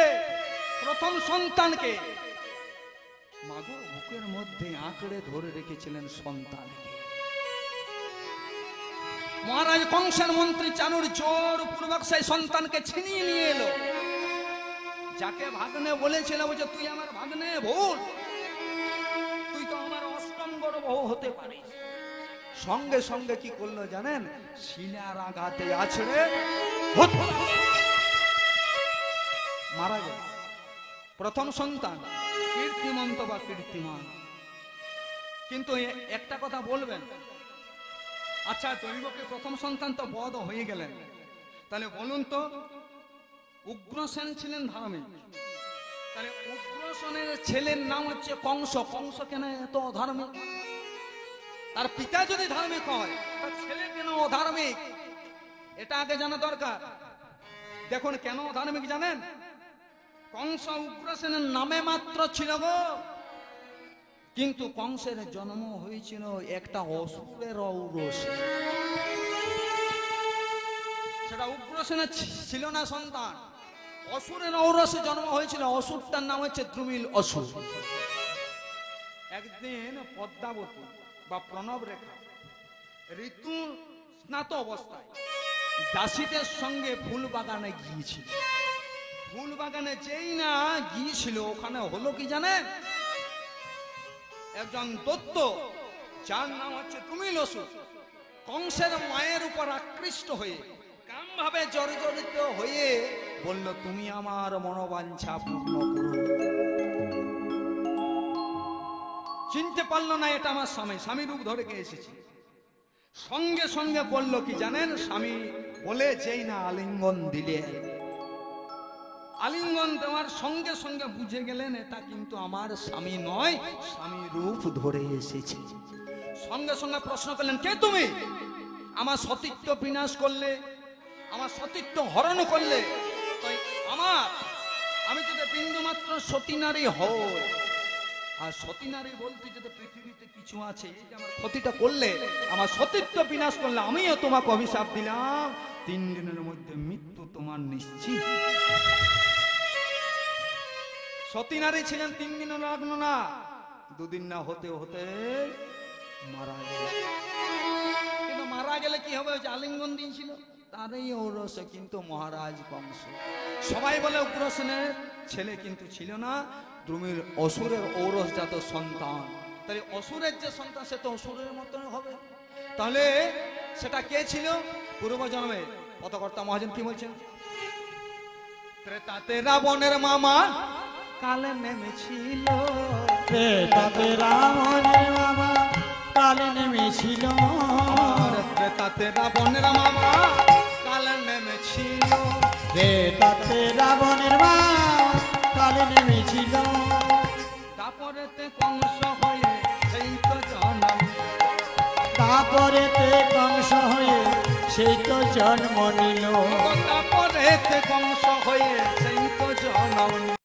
S1: প্রথম সন্তানকে। মাগো বুকের মধ্যে আঁকড়ে ধরে রেখেছিলেন সন্তানকে। মহারাজ কংসের মন্ত্রী চাণর জোর পূর্বক সেই সন্তানকে ছিনিয়ে নিয়ে এলো। যাকে ভাগ্নে বলেছিল, বলছে তুই আমার ভাগ্নে ভুল, তুই তো আমার অষ্টম গর্ভ হতে পারিস। সঙ্গে সঙ্গে কি করলো জানেন? শিলার আঘাতে আছড়ে মারা গেল প্রথম সন্তান। কীর্তিমন্ত বা কীর্তিমান। কিন্তু একটা কথা বলবেন, আচ্ছা দৈবকে প্রথম সন্তান তো বধ হয়ে গেলেন, তাহলে বলুন তো উগ্রসেন ছিলেন ধার্মিক, তাহলে উগ্রসেনের ছেলের নাম হচ্ছে কংস। কংস কেন এত অধার্মিক? তার পিতা যদি ধার্মিক হয় তার ছেলে কেন অধার্মিক? এটা আগে জানা দরকার। দেখুন কেন অধার্মিক জানেন? কংস উগ্রসেনের নামে মাত্র ছিল গো, কিন্তু কংসের জন্ম হয়েছিল একটা অসুরের ঔরসে। সেটা উগ্রসেনের ছিল না সন্তান, অসুরের ঔরসে জন্ম হয়েছিল। অসুরটার নাম হচ্ছে দ্রুমিল অসুর। একদিন পদ্মাবতী বা প্রণব রেখা ঋতু স্নাত অবস্থায় দাসীদের সঙ্গে ফুল বাগানে গিয়েছিল। ফুল বাগানে যেই না গিয়েছিল ওখানে হলো কি জানেন? একজন দৈত্য যার নাম হচ্ছে দ্রুমিল অসুর কংসের মায়ের উপর আকৃষ্ট হয়ে কাম ভাবে জর্জরিত হয়ে বলল, তুমি আমার মনোবাঞ্ছা পূর্ণ করো। চিনতে পারলো না এটা আমার স্বামী, স্বামী রূপ ধরে কে এসেছে। সঙ্গে সঙ্গে বলল কি জানেন? স্বামী বলে যেই না আলিঙ্গন দিলে, আলিঙ্গন দেওয়ার সঙ্গে সঙ্গে বুঝে গেলেন এটা কিন্তু আমার স্বামী নয়, স্বামী রূপ ধরে এসেছে। সঙ্গে সঙ্গে প্রশ্ন করলেন, কে তুমি? আমার সতীত্ব বিনাশ করলে, আমার সতীত্ব হরণ করলে। আমি যদি বিন্দু মাত্র সতী নারী হই আর সতী নারী বলতে যদি পৃথিবীতে কিছু আছে, এই যে আমার ক্ষতিটা করলে, আমার সতীত্ব বিনাশ করলে, আমিও তোমাকে অভিশাপ দিলাম, 3 দিনের মধ্যে মৃত্যু তোমার নিশ্চিত। সতী নারী ছিলেন 3 দিনের লগ্ন না, 2 দিন না হতে হতে মারা গেল। কিন্তু মারা গেলে কি হবে? যে আলিঙ্গন দিয়েছিল তারই ঔরসে কিন্তু মহারাজ কংস। সবাই বলে উগ্রসেনের ছেলে কিন্তু ছিল না, দ্রুমির অসুরের ঔরসজাত সন্তান। তাই অসুরের যে সন্তান সে তো অসুরের মতন হবে। তাহলে সেটা কে ছিল? পূর্ব জন্মে পথকর্তা মহাজন কি বলছেন? ত্রেতাতে রাবণের মামা কালে নেমেছিল,
S2: ত্রেতাতে রাবণের মামা কালে নেমেছিল,
S1: ত্রেতাতে রাবণের মামা কালে নেমেছিল,
S2: ত্রেতাতে রাবণের মামা কালে নেমেছিল।
S1: তারপরেতে কংস হয়ে সেই তো জন্ম,
S2: তারপরেতে কংস হয়ে সেই তো জন্ম নিল,
S1: তারপরে